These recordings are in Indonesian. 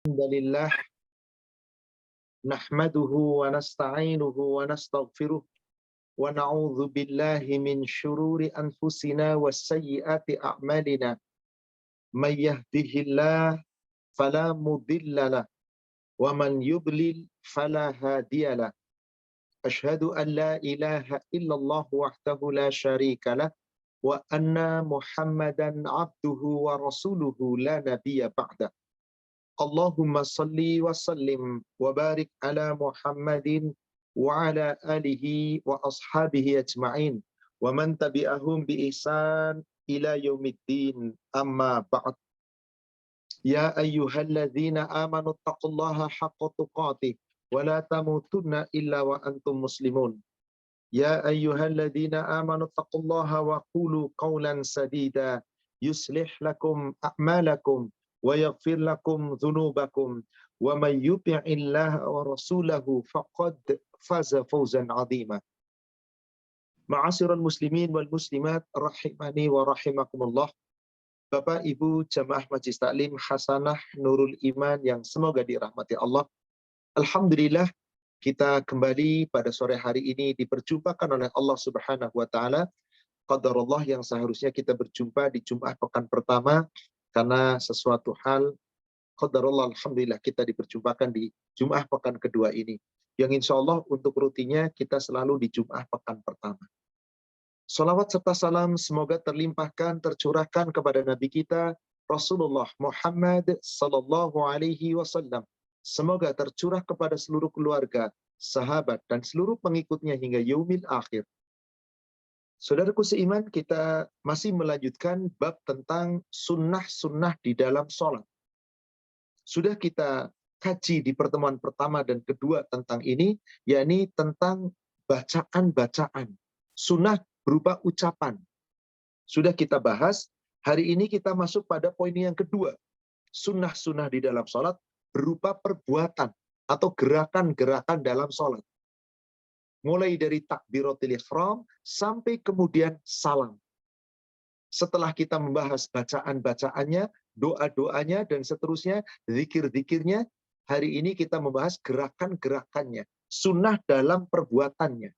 Alhamdulillah nahmaduhu wa nasta'inuhu wa nastaghfiruh wa na'udzu billahi min syururi anfusina wa sayyiati a'malina may yahdihillah fala mudhillalah wa man yudlil fala hadiyalah asyhadu an la ilaha illallah wahdahu la syarikalah wa anna muhammadan abduhu wa rasuluhu la nabiyya ba'dah. Allahumma salli wa sallim wa barik ala Muhammadin wa ala alihi wa ashabihi ajma'in wa man tabi'ahum bi ihsan ila yaumiddin amma ba'd. Ya ayyuhalladzina amanu taqullaha haqqa tuqatih wa la tamutunna illa wa antum muslimun. Ya ayyuhalladzina amanu taqullaha wa qulu qawlan sadida yuslih lakum a'malakum wa yaghfir lakum dhunubakum wa may yuti'illaha wa rasulahu faqad faza fawzan 'azima. Ma'asyiral muslimin wal muslimat rahimani wa rahimakumullah. Bapak Ibu jamaah Majelis Taklim Hasanah Nurul Iman yang semoga dirahmati Allah. Alhamdulillah kita kembali pada sore hari ini diperjumpakan oleh Allah Subhanahu wa taala. Qadarullah yang seharusnya kita berjumpa di Jumat pekan pertama, karena sesuatu hal qadarullah alhamdulillah kita diperjumpakan di Jumat pekan kedua ini. Yang insya Allah untuk rutinnya kita selalu di Jumat pekan pertama. Salawat serta salam semoga terlimpahkan, tercurahkan kepada Nabi kita Rasulullah Muhammad sallallahu alaihi wasallam. Semoga tercurah kepada seluruh keluarga, sahabat, dan seluruh pengikutnya hingga yaumil akhir. Saudaraku seiman, kita masih melanjutkan bab tentang sunnah-sunnah di dalam sholat. Sudah kita kaji di pertemuan pertama dan kedua tentang ini, yakni tentang bacaan-bacaan. Sunnah berupa ucapan. Sudah kita bahas, hari ini kita masuk pada poin yang kedua. Sunnah-sunnah di dalam sholat berupa perbuatan atau gerakan-gerakan dalam sholat. Mulai dari takbiratul ihram sampai kemudian salam. Setelah kita membahas bacaan-bacaannya, doa-doanya, dan seterusnya, zikir-zikirnya, hari ini kita membahas gerakan-gerakannya, sunnah dalam perbuatannya.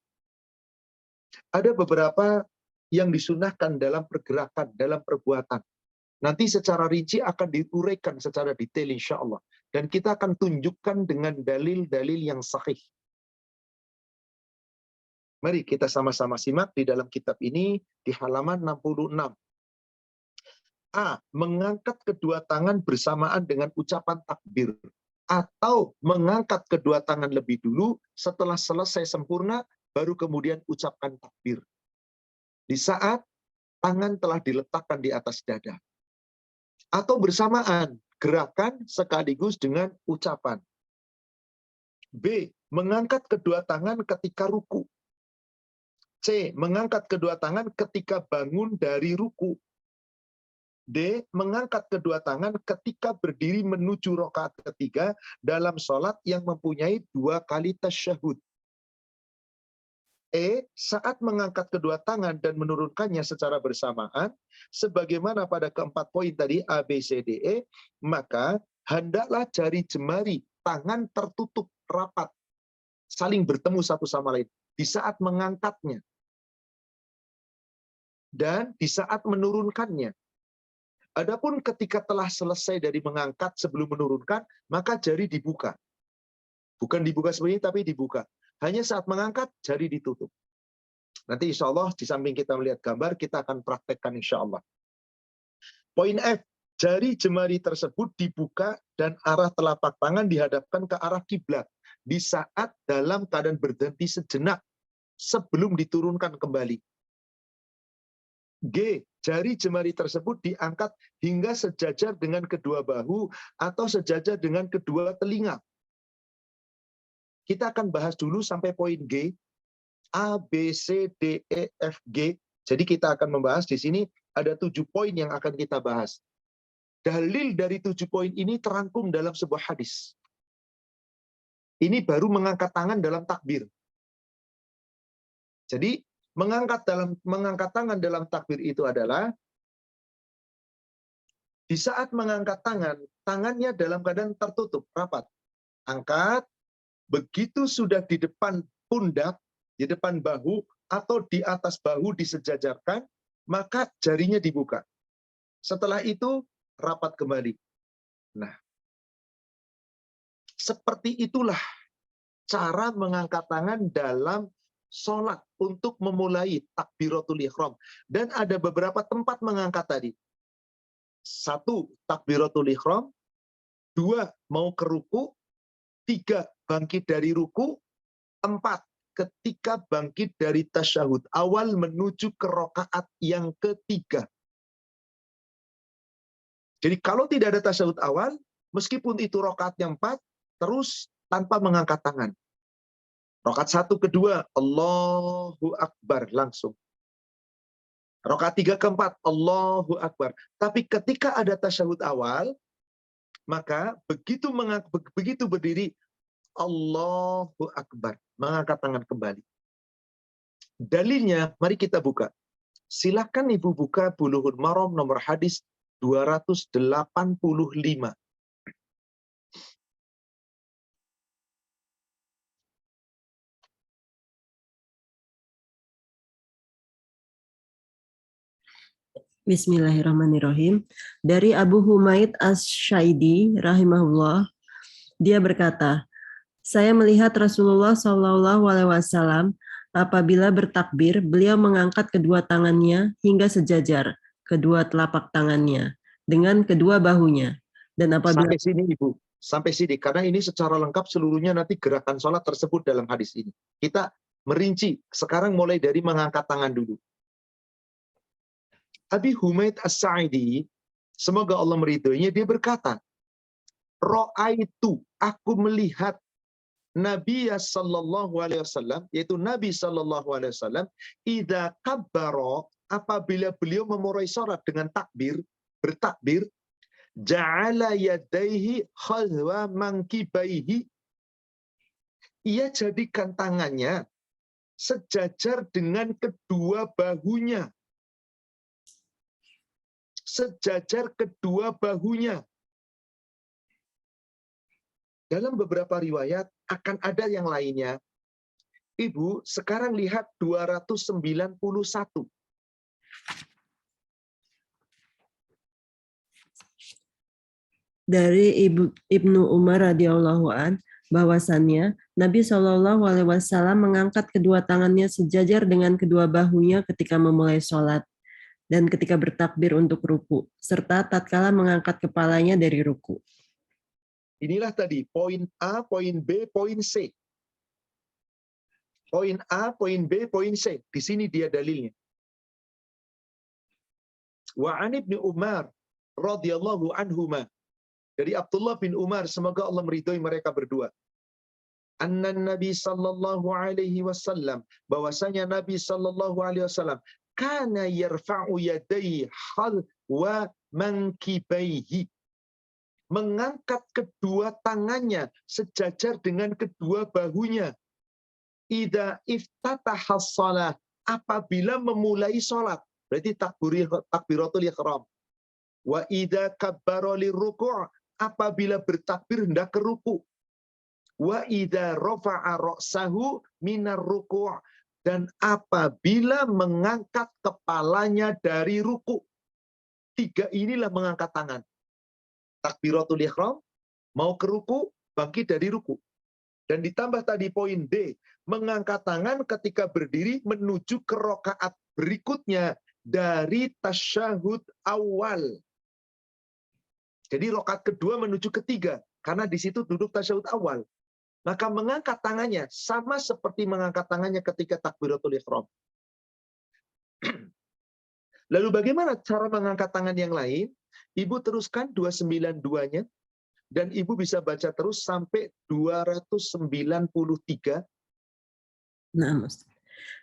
Ada beberapa yang disunahkan dalam pergerakan, dalam perbuatan. Nanti secara rinci akan diuraikan secara detail insya Allah. Dan kita akan tunjukkan dengan dalil-dalil yang sahih. Mari kita sama-sama simak di dalam kitab ini di halaman 66. A. Mengangkat kedua tangan bersamaan dengan ucapan takbir. Atau mengangkat kedua tangan lebih dulu, setelah selesai sempurna, baru kemudian ucapkan takbir. Di saat tangan telah diletakkan di atas dada. Atau bersamaan, gerakan sekaligus dengan ucapan. B. Mengangkat kedua tangan ketika ruku. C. Mengangkat kedua tangan ketika bangun dari ruku. D. Mengangkat kedua tangan ketika berdiri menuju rakaat ketiga dalam sholat yang mempunyai 2 kali tasyahud. E. Saat mengangkat kedua tangan dan menurunkannya secara bersamaan, sebagaimana pada keempat poin tadi A, B, C, D, E, maka hendaklah jari jemari tangan tertutup rapat, saling bertemu satu sama lain di saat mengangkatnya dan di saat menurunkannya. Adapun ketika telah selesai dari mengangkat sebelum menurunkan, maka jari dibuka. Bukan dibuka seperti ini, tapi dibuka. Hanya saat mengangkat, jari ditutup. Nanti insya Allah, di samping kita melihat gambar, kita akan praktekkan insya Allah. Poin F, jari jemari tersebut dibuka dan arah telapak tangan dihadapkan ke arah kiblat di saat dalam keadaan berhenti sejenak sebelum diturunkan kembali. G. Jari jemari tersebut diangkat hingga sejajar dengan kedua bahu atau sejajar dengan kedua telinga. Kita akan bahas dulu sampai poin G. A, B, C, D, E, F, G. Jadi kita akan membahas di sini ada 7 poin yang akan kita bahas. Dalil dari 7 poin ini terangkum dalam sebuah hadis. Ini baru mengangkat tangan dalam takbir. Jadi mengangkat tangan dalam takbir itu adalah di saat mengangkat tangan tangannya dalam keadaan tertutup, rapat. Angkat, begitu sudah di depan pundak, di depan bahu, atau di atas bahu disejajarkan, maka jarinya dibuka. Setelah itu, rapat kembali. Nah, seperti itulah cara mengangkat tangan dalam sholat untuk memulai takbiratul ihram. Dan ada beberapa tempat mengangkat tadi. 1, takbiratul ihram. 2, mau ke ruku. 3, bangkit dari ruku. 4, ketika bangkit dari tasyahud awal menuju ke rakaat yang ketiga. Jadi kalau tidak ada tasyahud awal, meskipun itu rakaat yang 4, terus tanpa mengangkat tangan. Rakaat 1, kedua, Allahu Akbar, langsung. Rakaat 3, keempat, Allahu Akbar. Tapi ketika ada tasyahud awal, maka begitu berdiri, Allahu Akbar, mengangkat tangan kembali. Dalilnya, mari kita buka. Silakan Ibu buka Bulughul Maram nomor hadis 285. Bismillahirrahmanirrahim. Dari Abu Humaid Asy-Syaidi rahimahullah, dia berkata, saya melihat Rasulullah SAW apabila bertakbir, beliau mengangkat kedua tangannya hingga sejajar, kedua telapak tangannya dengan kedua bahunya. Dan apabila Sampai sini Ibu, sampai sini, karena ini secara lengkap seluruhnya nanti gerakan sholat tersebut dalam hadis ini. Kita merinci, sekarang mulai dari mengangkat tangan dulu. Abi Humaid As-Sa'idi, semoga Allah meridhoinya, dia berkata, Ra'aitu, aku melihat Nabi sallallahu alaihi wasallam, yaitu Nabi sallallahu alaihi wasallam, idza kabbara, apabila beliau memulai salat dengan takbir, bertakbir, ja'ala yadaihi khadwa mankibaihi, ia jadikan tangannya sejajar dengan kedua bahunya. Sejajar kedua bahunya. Dalam beberapa riwayat akan ada yang lainnya. Ibu, sekarang lihat 291. dari Ibnu Umar radhiyallahu an, bahwasannya Nabi SAW mengangkat kedua tangannya sejajar dengan kedua bahunya ketika memulai sholat dan ketika bertakbir untuk ruku, serta tatkala mengangkat kepalanya dari ruku. Inilah tadi poin A, poin B, poin C. Poin A, poin B, poin C. Di sini dia dalilnya. Wa an Ibnu Umar radhiyallahu anhuma, dari Abdullah bin Umar, semoga Allah meridhoi mereka berdua. Anna Nabi sallallahu alaihi wasallam, bahwasanya Nabi sallallahu alaihi wasallam kana yarfa'u yadayhi hal wa mankibaihi, mengangkat kedua tangannya sejajar dengan kedua bahunya. Idza iftataha shalah, apabila memulai salat, berarti takbiratul ihram. Wa idza kabbara liruku', apabila bertakbir hendak ke ruku'. Wa idza rafa'a ra'sahu minar ruku', dan apabila mengangkat kepalanya dari ruku'. 3 inilah mengangkat tangan. Takbiratul ihram, mau ke ruku', bangkit dari ruku'. Dan ditambah tadi poin D, mengangkat tangan ketika berdiri menuju ke rakaat berikutnya dari tasyahud awal. Jadi rakaat kedua menuju ketiga, karena di situ duduk tasyahud awal. Maka mengangkat tangannya sama seperti mengangkat tangannya ketika takbiratul ihram. Lalu bagaimana cara mengangkat tangan yang lain? Ibu teruskan 292-nya, dan Ibu bisa baca terus sampai 293. Nah,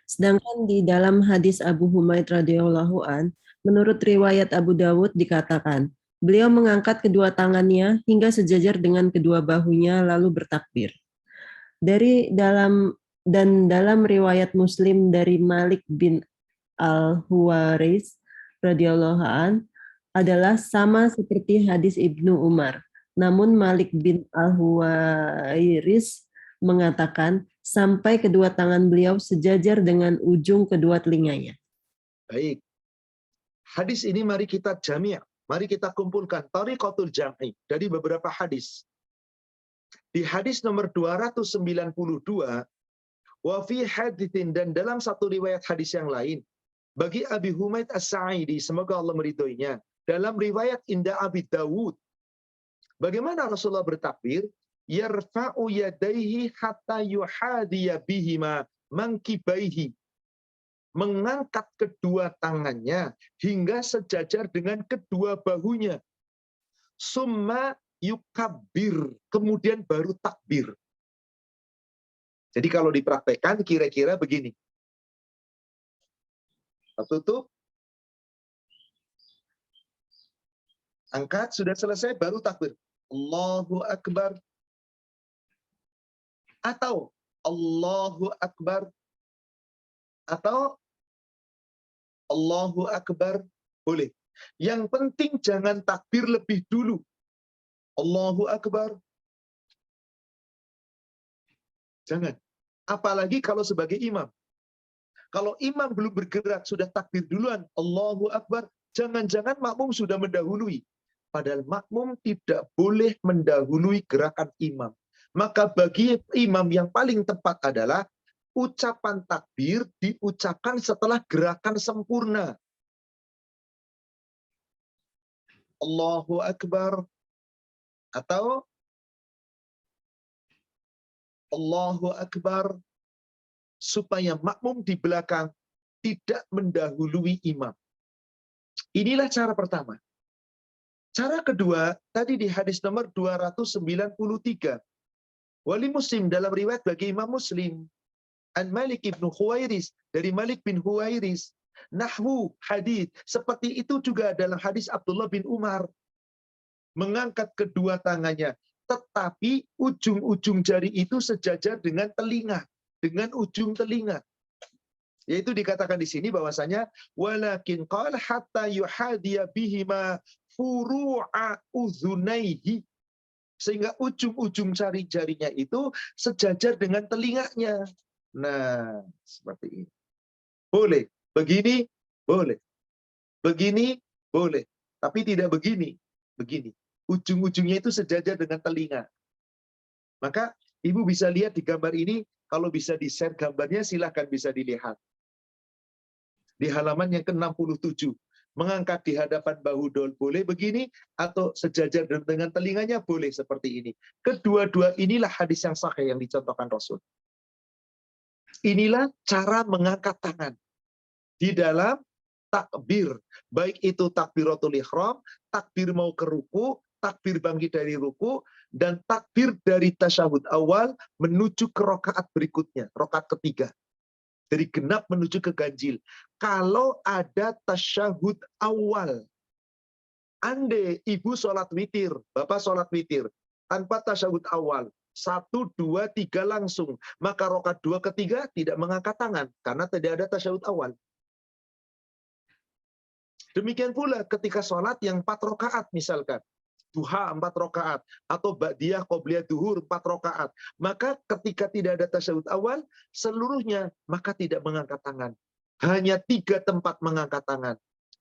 sedangkan di dalam hadis Abu Humaid radhiyallahu an, menurut riwayat Abu Dawud dikatakan, beliau mengangkat kedua tangannya hingga sejajar dengan kedua bahunya lalu bertakbir. Dalam riwayat Muslim dari Malik bin Al-Huwaris radhiyallahu an adalah sama seperti hadis Ibnu Umar. Namun Malik bin Al-Huwairis mengatakan sampai kedua tangan beliau sejajar dengan ujung kedua telinganya. Baik. Hadis ini mari kita jami', mari kita kumpulkan tariqatul jam'i dari beberapa hadis. Di hadis nomor 292, wa fi hadithin, dan dalam satu riwayat hadis yang lain, bagi Abi Humaid As-Sa'idi, semoga Allah meridhoinya, dalam riwayat Inda Abi Dawud, bagaimana Rasulullah bertakbir? Yarfa'u yadaihi hatta yuhadiya bihima mankibaihi. Mengangkat kedua tangannya hingga sejajar dengan kedua bahunya. Summa yukabbir, kemudian baru takbir. Jadi kalau dipraktekkan kira-kira begini. Tutup. Angkat, sudah selesai, baru takbir. Allahu Akbar. Atau Allahu Akbar. Atau Allahu Akbar. Boleh. Yang penting jangan takbir lebih dulu. Allahu Akbar. Jangan. Apalagi kalau sebagai imam. Kalau imam belum bergerak, sudah takbir duluan, Allahu Akbar, jangan-jangan makmum sudah mendahului. Padahal makmum tidak boleh mendahului gerakan imam. Maka bagi imam yang paling tepat adalah ucapan takbir diucapkan setelah gerakan sempurna. Allahu Akbar. Atau Allahu Akbar. Supaya makmum di belakang tidak mendahului imam. Inilah cara pertama. Cara kedua, tadi di hadis nomor 293. Wali Muslim, dalam riwayat bagi Imam Muslim. An Malik ibn Huwairis, dari Malik bin Huwairis. Nahwu hadis, seperti itu juga dalam hadis Abdullah bin Umar. Mengangkat kedua tangannya, tetapi ujung-ujung jari itu sejajar dengan telinga. Dengan ujung telinga. Yaitu dikatakan di sini bahwasanya walakin qala hatta yuhadiya bihima furu'a uzunaihi, sehingga ujung-ujung jari-jarinya itu sejajar dengan telinganya. Nah, seperti ini. Boleh. Begini, boleh. Begini, boleh. Tapi tidak begini. Begini. Ujung-ujungnya itu sejajar dengan telinga. Maka Ibu bisa lihat di gambar ini, kalau bisa di-share gambarnya silahkan bisa dilihat. Di halaman yang ke-67. Mengangkat di hadapan bahu boleh begini, atau sejajar dengan telinganya boleh seperti ini. Kedua-dua inilah hadis yang sahih yang dicontohkan Rasul. Inilah cara mengangkat tangan di dalam takbir. Baik itu takbiratul ihram, takbir mau ke ruku, takbir bangkit dari ruku, dan takbir dari tasyahud awal menuju ke rakaat berikutnya, rakaat ketiga. Dari genap menuju ke ganjil. Kalau ada tasyahud awal, andai ibu sholat witir, bapak sholat witir, tanpa tasyahud awal, 1, 2, 3 langsung, maka rakaat 2 ketiga tidak mengangkat tangan, karena tidak ada tasyahud awal. Demikian pula ketika sholat yang 4 rakaat misalkan, duha 4 rakaat, atau ba'diyah qobliyah duhur 4 rakaat, maka ketika tidak ada tasyahud awal, seluruhnya maka tidak mengangkat tangan. Hanya 3 tempat mengangkat tangan.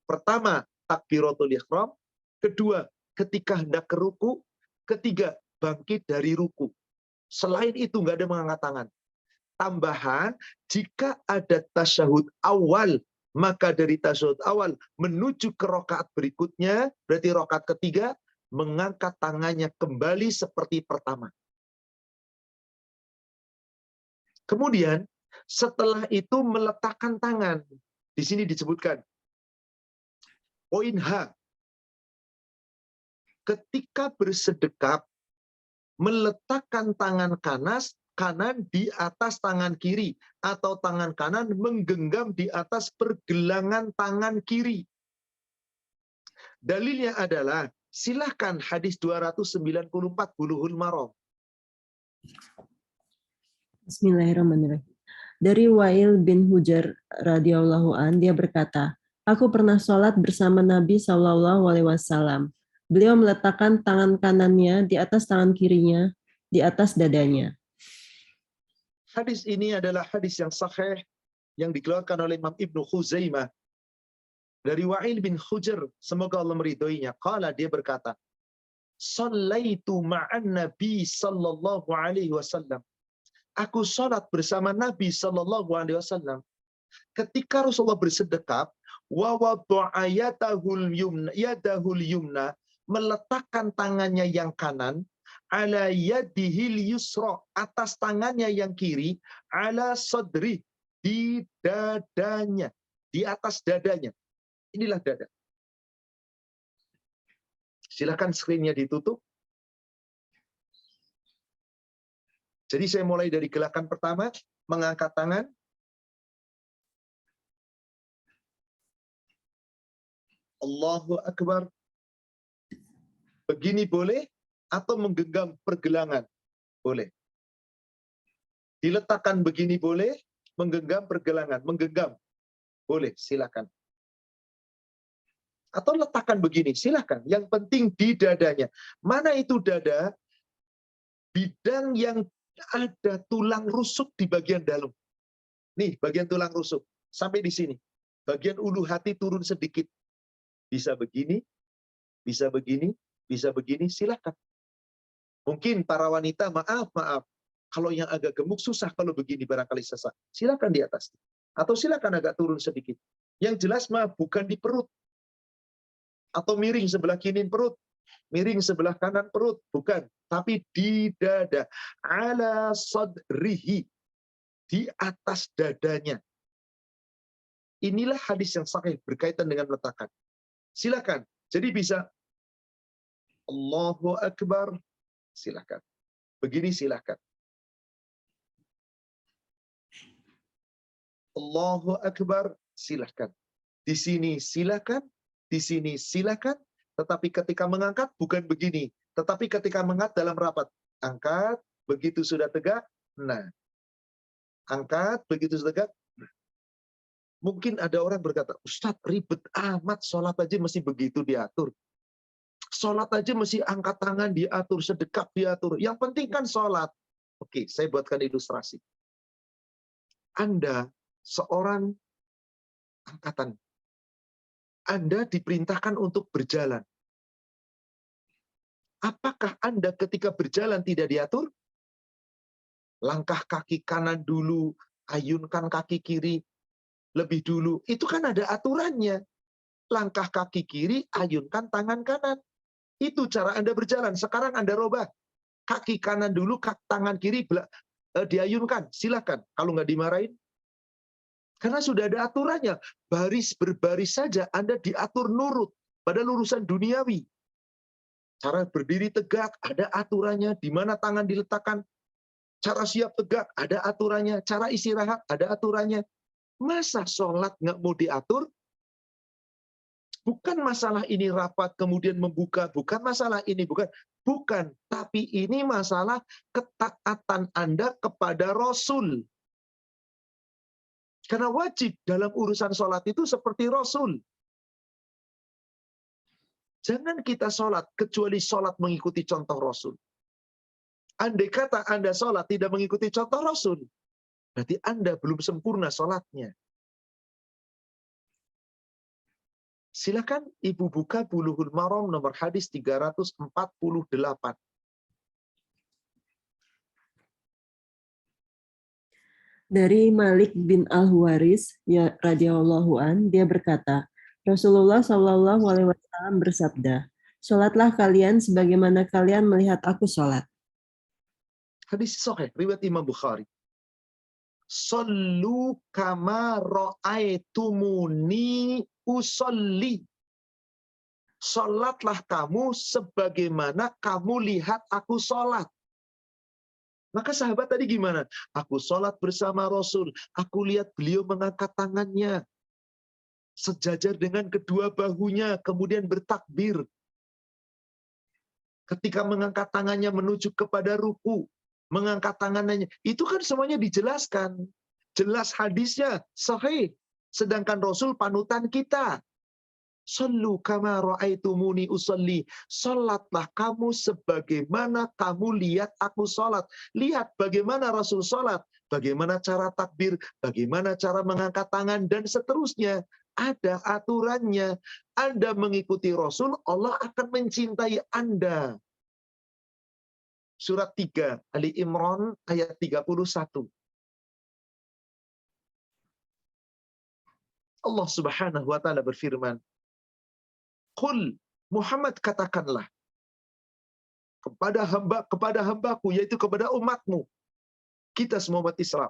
Pertama, takbiratul ihram. Kedua, ketika hendak ke ruku. Ketiga, bangkit dari ruku. Selain itu nggak ada mengangkat tangan. Tambahan, jika ada tasyahud awal, maka dari tasyahud awal menuju ke rakaat berikutnya, berarti rakaat ketiga, mengangkat tangannya kembali seperti pertama. Kemudian setelah itu meletakkan tangan. Di sini disebutkan poin H. Ketika bersedekap, meletakkan tangan kanan di atas tangan kiri, atau tangan kanan menggenggam di atas pergelangan tangan kiri. Dalilnya adalah silahkan hadis 294 Bulughul Maram. Bismillahirrahmanirrahim. Dari Wa'il bin Hujr radhiyallahu an, dia berkata, aku pernah sholat bersama Nabi SAW. Beliau meletakkan tangan kanannya di atas tangan kirinya, di atas dadanya. Hadis ini adalah hadis yang sahih yang dikeluarkan oleh Imam Ibnu Khuzaimah dari Wa'il bin Hujr, semoga Allah meridhoinya. Qala, dia berkata, "Shallaitu ma'an Nabi sallallahu alaihi wasallam." Aku salat bersama Nabi sallallahu alaihi wasallam ketika Rasulullah bersedekap, wa wada'a yadahul yumna, meletakkan tangannya yang kanan, ala yadihil yusra, atas tangannya yang kiri, ala sadri, di dadanya, di atas dadanya. Inilah dada. Silakan screen-nya ditutup. Jadi saya mulai dari gerakan pertama, mengangkat tangan. Allahu Akbar. Begini boleh, atau menggenggam pergelangan boleh. Diletakkan begini boleh, menggenggam pergelangan, menggenggam boleh, silakan. Atau letakkan begini, silakan. Yang penting di dadanya. Mana itu dada? Bidang yang ada tulang rusuk di bagian dalam. Nih, bagian tulang rusuk. Sampai di sini. Bagian ulu hati turun sedikit. Bisa begini, bisa begini, bisa begini, silakan. Mungkin para wanita, maaf. Kalau yang agak gemuk susah kalau begini barangkali sesak. Silakan di atas. Atau silakan agak turun sedikit. Yang jelas mah bukan di perut. Atau miring sebelah kiri perut. Miring sebelah kanan perut. Bukan. Tapi di dada. Ala sadrihi. Di atas dadanya. Inilah hadis yang sahih berkaitan dengan letakkan. Silakan. Jadi bisa Allahu Akbar. Silakan. Begini silakan. Allahu Akbar. Silakan. Di sini silakan. Di sini silakan. Tetapi ketika mengangkat bukan begini. Tetapi ketika mengangkat dalam rapat. Angkat. Begitu sudah tegak. Nah. Angkat. Begitu sudah tegak. Mungkin ada orang berkata, Ustadz ribet amat, sholat aja mesti begitu diatur. Sholat aja mesti angkat tangan diatur, sedekap diatur. Yang penting kan sholat. Oke, saya buatkan ilustrasi. Anda seorang angkatan. Anda diperintahkan untuk berjalan. Apakah Anda ketika berjalan tidak diatur? Langkah kaki kanan dulu, ayunkan kaki kiri lebih dulu. Itu kan ada aturannya. Langkah kaki kiri, ayunkan tangan kanan. Itu cara Anda berjalan. Sekarang Anda robah. Kaki kanan dulu, tangan kiri diayunkan. Silakan. Kalau nggak dimarahin. Karena sudah ada aturannya. Baris berbaris saja Anda diatur nurut. Padahal urusan duniawi. Cara berdiri tegak, ada aturannya. Di mana tangan diletakkan. Cara siap tegak, ada aturannya. Cara istirahat, ada aturannya. Masa sholat nggak mau diatur? Bukan masalah ini rapat kemudian membuka, bukan masalah ini, bukan. Tapi ini masalah ketaatan Anda kepada Rasul. Karena wajib dalam urusan sholat itu seperti Rasul. Jangan kita sholat kecuali sholat mengikuti contoh Rasul. Andai kata Anda sholat tidak mengikuti contoh Rasul, berarti Anda belum sempurna sholatnya. Silakan Ibu buka Bulughul Maram nomor hadis 348. Dari Malik bin Al-Huwaris ya radhiyallahu an, dia berkata, Rasulullah Shallallahu alaihi wasallam bersabda, "Salatlah kalian sebagaimana kalian melihat aku salat." Hadis sahih riwayat Imam Bukhari. Sallu kama ra'aitumuni usolli. Salatlah kamu sebagaimana kamu lihat aku salat. Maka sahabat tadi gimana? Aku salat bersama Rasul. Aku lihat beliau mengangkat tangannya. Sejajar dengan kedua bahunya. Kemudian bertakbir. Ketika mengangkat tangannya menuju kepada ruku. Mengangkat tangannya. Itu kan semuanya dijelaskan. Jelas hadisnya. Sahih. Sedangkan Rasul panutan kita. Sallu kama ra'aitumuni usolli. Salatlah kamu sebagaimana kamu lihat aku salat. Lihat bagaimana Rasul salat, bagaimana cara takbir, bagaimana cara mengangkat tangan, dan seterusnya. Ada aturannya. Anda mengikuti Rasul, Allah akan mencintai Anda. Surat 3, Ali Imran ayat 31. Allah Subhanahu wa taala berfirman, "Qul, Muhammad katakanlah kepada hambaku, yaitu kepada umatmu, kita semua umat Islam."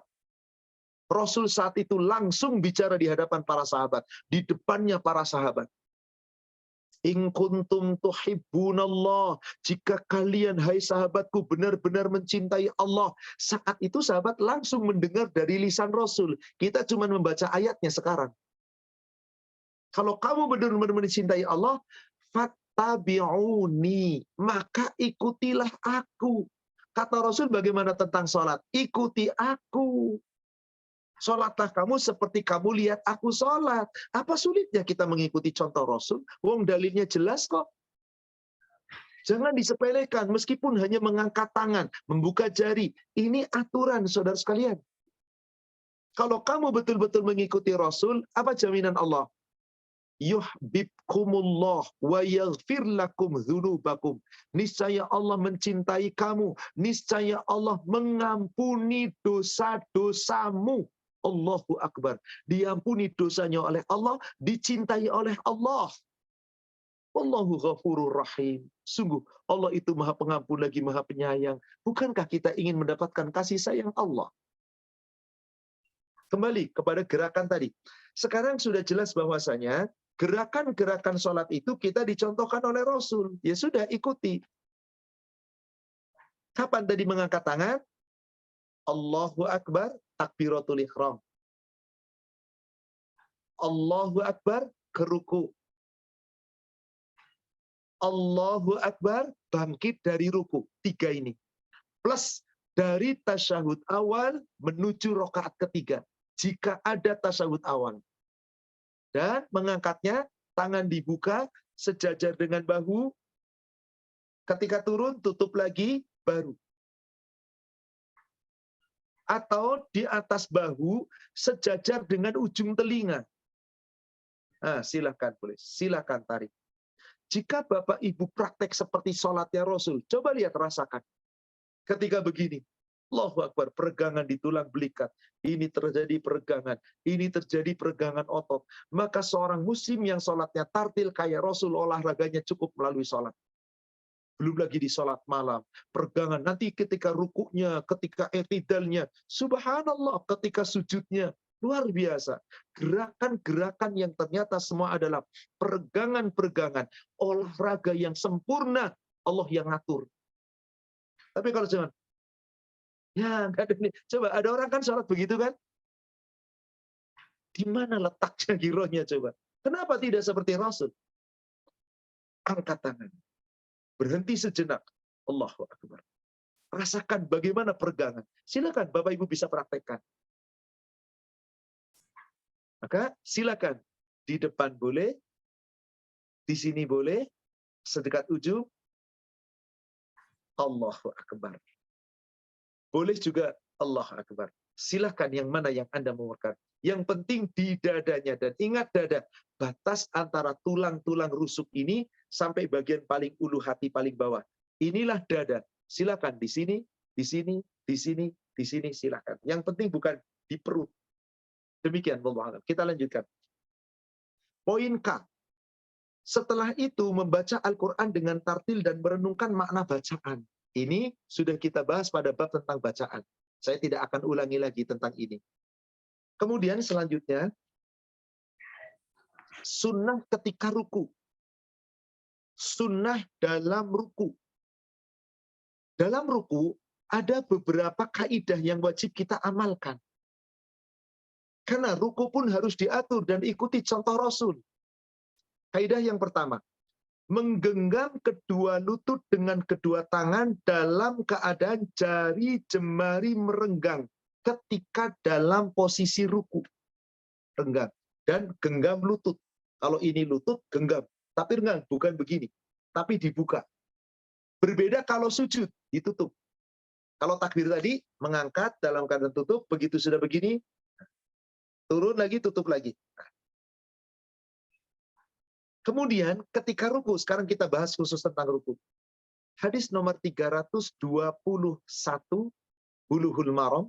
Rasul saat itu langsung bicara di hadapan para sahabat, di depannya para sahabat. In kuntum tuhibbunallah, jika kalian hai sahabatku benar-benar mencintai Allah. Saat itu sahabat langsung mendengar dari lisan Rasul. Kita cuma membaca ayatnya sekarang. Kalau kamu benar-benar mencintai Allah, fattabi'uni, maka ikutilah aku. Kata Rasul bagaimana tentang sholat? Ikuti aku. Sholatlah kamu seperti kamu lihat aku sholat. Apa sulitnya kita mengikuti contoh Rasul? Wong dalilnya jelas kok. Jangan disepelekan, meskipun hanya mengangkat tangan, membuka jari. Ini aturan, saudara sekalian. Kalau kamu betul-betul mengikuti Rasul, apa jaminan Allah? Yuhibbukumullah wa yaghfir lakum dzunubakum. Niscaya Allah mencintai kamu, niscaya Allah mengampuni dosa-dosamu. Allahu Akbar. Diampuni dosanya oleh Allah, dicintai oleh Allah. Wallahu ghafurur rahim. Sungguh Allah itu Maha Pengampun lagi Maha Penyayang. Bukankah kita ingin mendapatkan kasih sayang Allah? Kembali kepada gerakan tadi. Sekarang sudah jelas bahwasanya gerakan-gerakan sholat itu kita dicontohkan oleh Rasul. Ya sudah, ikuti. Kapan tadi mengangkat tangan? Allahu Akbar, takbiratul ihram. Allahu Akbar, keruku. Allahu Akbar, bangkit dari ruku. 3 ini. Plus dari tasyahud awal menuju rakaat ketiga. Jika ada tasyahud awal. Dan mengangkatnya, tangan dibuka, sejajar dengan bahu. Ketika turun, tutup lagi, baru. Atau di atas bahu, sejajar dengan ujung telinga. Nah, silakan boleh. Silakan tarik. Jika Bapak Ibu praktek seperti sholatnya Rasul, coba lihat, rasakan. Ketika begini, Allahu Akbar, peregangan di tulang belikat. Ini terjadi peregangan. Ini terjadi peregangan otot. Maka seorang muslim yang sholatnya tartil kayak Rasul, olahraganya cukup melalui sholat. Belum lagi di sholat malam. Peregangan. Nanti ketika rukuknya, ketika i'tidalnya. Subhanallah, ketika sujudnya. Luar biasa. Gerakan-gerakan yang ternyata semua adalah peregangan-peregangan. Olahraga yang sempurna. Allah yang ngatur. Tapi kalau jangan, ya, nggak ada ini. Coba ada orang kan sholat begitu kan? Di mana letaknya girohnya coba? Kenapa tidak seperti Rasul? Angkat tangan. Berhenti sejenak. Allahu Akbar. Rasakan bagaimana peregangan. Silakan Bapak Ibu bisa praktekkan. Maka silakan. Di depan boleh. Di sini boleh. Sedekat ujung. Allahu Akbar. Boleh juga Allah Akbar. Silahkan yang mana yang Anda memerlukan. Yang penting di dadanya. Dan ingat dada, batas antara tulang-tulang rusuk ini sampai bagian paling ulu hati paling bawah. Inilah dada. Silakan di sini, di sini, di sini, di sini, silakan. Yang penting bukan di perut. Demikian, wallahu a'lam. Kita lanjutkan. Poin K. Setelah itu membaca Al-Quran dengan tartil dan merenungkan makna bacaan. Ini sudah kita bahas pada bab tentang bacaan. Saya tidak akan ulangi lagi tentang ini. Kemudian selanjutnya, sunnah ketika ruku. Sunnah dalam ruku. Dalam ruku, ada beberapa kaidah yang wajib kita amalkan. Karena ruku pun harus diatur dan ikuti contoh Rasul. Kaidah yang pertama, menggenggam kedua lutut dengan kedua tangan dalam keadaan jari jemari merenggang ketika dalam posisi ruku. Renggang. Dan genggam lutut. Kalau ini lutut, genggam. Tapi enggak, bukan begini. Tapi dibuka. Berbeda kalau sujud, ditutup. Kalau takbir tadi, mengangkat dalam keadaan tutup, begitu sudah begini, turun lagi, tutup lagi. Kemudian ketika ruku, sekarang kita bahas khusus tentang ruku. Hadis nomor 321, Bulughul Maram.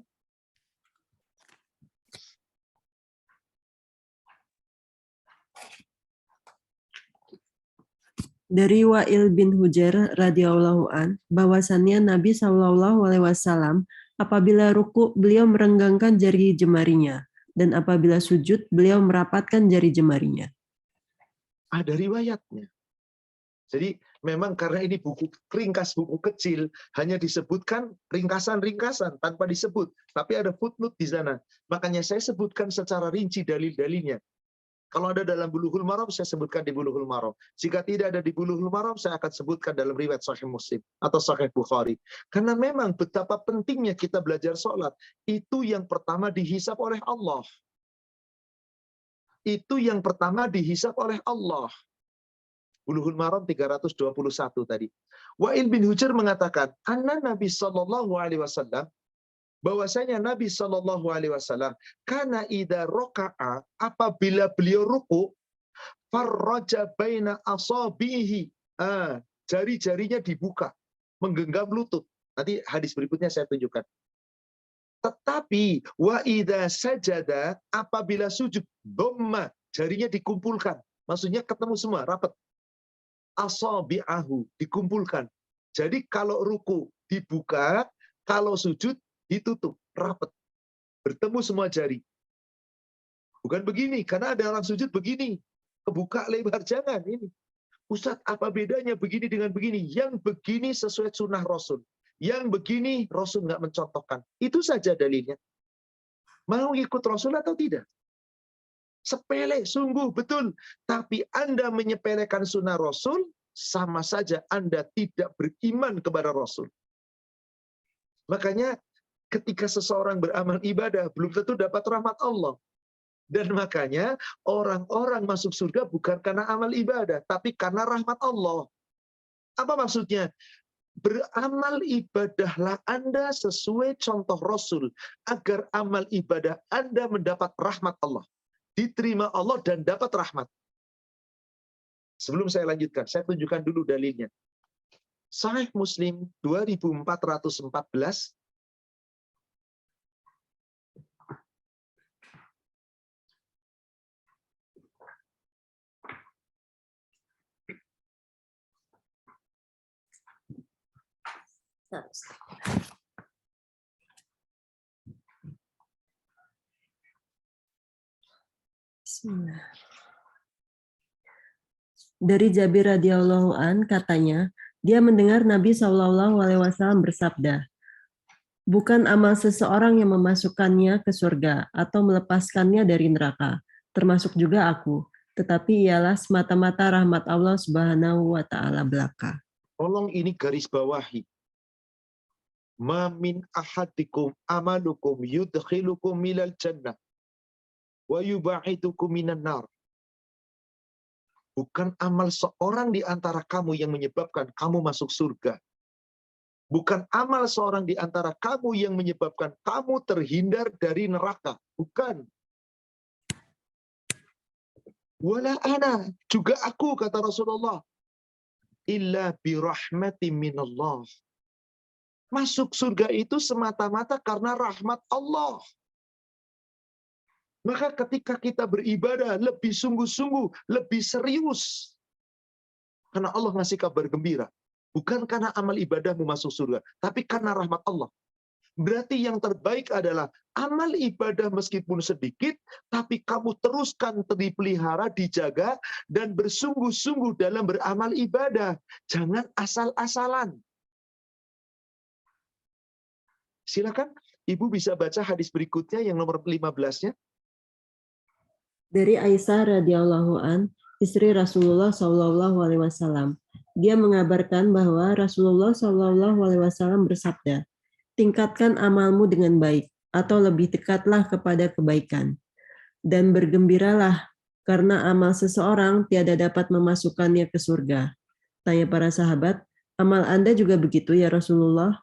Dari Wa'il bin Hujr radhiyallahu an, bahwasannya Nabi Shallallahu alaihi wasallam apabila ruku beliau merenggangkan jari jemarinya, dan apabila sujud beliau merapatkan jari jemarinya. Ada riwayatnya. Jadi memang karena ini buku ringkas, buku kecil, hanya disebutkan ringkasan-ringkasan tanpa disebut, tapi ada footnote di sana. Makanya saya sebutkan secara rinci dalil-dalilnya. Kalau ada dalam Bulughul Maram, saya sebutkan di Bulughul Maram. Jika tidak ada di Bulughul Maram, saya akan sebutkan dalam riwayat Sahih Muslim atau Sahih Bukhari. Karena memang betapa pentingnya kita belajar sholat. Itu yang pertama dihisab oleh Allah. Itu yang pertama dihisab oleh Allah. Bulughul Maram 321 tadi. Wa'il bin Hujr mengatakan, anna Nabi sallallahu alaihi wasallam, bahwasanya Nabi sallallahu alaihi wasallam kana idza raka'a, apabila beliau ruku, farraja baina asabihi, jari-jarinya dibuka, menggenggam lutut. Nanti hadis berikutnya saya tunjukkan. Tetapi wa idza sajada, apabila sujud, dhamma, jarinya dikumpulkan. Maksudnya ketemu semua, rapat. Asabi'ahu, dikumpulkan. Jadi kalau ruku dibuka, kalau sujud ditutup, rapat. Bertemu semua jari. Bukan begini, karena ada orang sujud begini. Kebuka lebar, jangan ini. Ustadz, apa bedanya begini dengan begini? Yang begini sesuai sunnah Rasul. Yang begini Rasul nggak mencontohkan. Itu saja dalilnya. Mau ikut Rasul atau tidak? Sepele, sungguh, betul. Tapi Anda menyepelekan sunnah Rasul, sama saja Anda tidak beriman kepada Rasul. Makanya ketika seseorang beramal ibadah, belum tentu dapat rahmat Allah. Dan makanya orang-orang masuk surga bukan karena amal ibadah, tapi karena rahmat Allah. Apa maksudnya? Beramal ibadahlah Anda sesuai contoh Rasul, agar amal ibadah Anda mendapat rahmat Allah. Diterima Allah dan dapat rahmat. Sebelum saya lanjutkan, saya tunjukkan dulu dalilnya. Sahih Muslim 2414. Bismillah. Dari Jabir radhiyallahu an, katanya, dia mendengar Nabi Shallallahu alaihi wasallam bersabda, bukan amal seseorang yang memasukkannya ke surga atau melepaskannya dari neraka, termasuk juga aku, tetapi ialah semata-mata rahmat Allah Subhanahu wa taala belaka. Tolong ini garis bawahi. Ma min ahadikum amalukum yudkhilukum milal jannah wa yuba'idukum minan nar. Bukan amal seorang di antara kamu yang menyebabkan kamu masuk surga. Bukan amal seorang di antara kamu yang menyebabkan kamu terhindar dari neraka. Bukan. Wala ana, juga aku, kata Rasulullah. Illa birahmati minallah. Masuk surga itu semata-mata karena rahmat Allah. Maka ketika kita beribadah lebih sungguh-sungguh, lebih serius. Karena Allah ngasih kabar gembira. Bukan karena amal ibadahmu masuk surga, tapi karena rahmat Allah. Berarti yang terbaik adalah amal ibadah meskipun sedikit, tapi kamu teruskan, dipelihara, dijaga, dan bersungguh-sungguh dalam beramal ibadah. Jangan asal-asalan. Silakan, Ibu bisa baca hadis berikutnya yang nomor 15-nya. Dari Aisyah radhiyallahu an, istri Rasulullah Shallallahu alaihi wasallam. Dia mengabarkan bahwa Rasulullah Shallallahu alaihi wasallam bersabda, tingkatkan amalmu dengan baik, atau lebih dekatlah kepada kebaikan, dan bergembiralah karena amal seseorang tiada dapat memasukkannya ke surga. Tanya para sahabat, amal Anda juga begitu ya Rasulullah?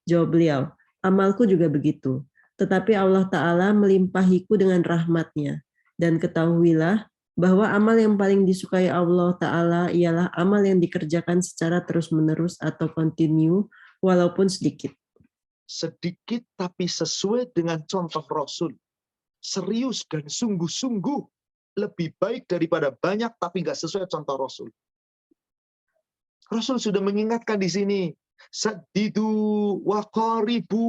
Jawab beliau, amalku juga begitu. Tetapi Allah Ta'ala melimpahiku dengan rahmatnya. Dan ketahuilah bahwa amal yang paling disukai Allah Ta'ala ialah amal yang dikerjakan secara terus-menerus atau kontinu, walaupun sedikit. Sedikit tapi sesuai dengan contoh Rasul. Serius dan sungguh-sungguh lebih baik daripada banyak tapi nggak sesuai contoh Rasul. Rasul sudah mengingatkan di sini, saddidu wa qaribu.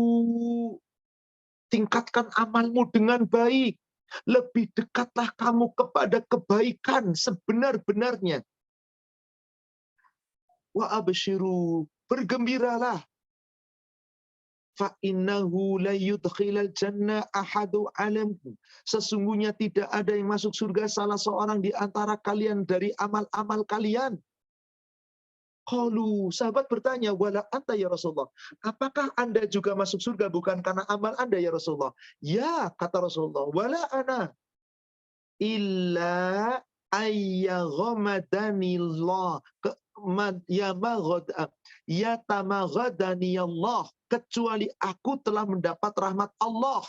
Tingkatkan amalmu dengan baik. Lebih dekatlah kamu kepada kebaikan sebenar-benarnya. Wa abshiru, bergembiralah. Fa innahu la yudkhilal jannah ahadu alamkum. Sesungguhnya tidak ada yang masuk surga salah seorang di antara kalian dari amal-amal kalian. Qalu, sahabat bertanya, wala anta ya Rasulullah. Apakah Anda juga masuk surga bukan karena amal Anda ya Rasulullah? Ya, kata Rasulullah, wala ana illa ayyaghamadhanillah ya tamaghadani Allah, kecuali aku telah mendapat rahmat Allah.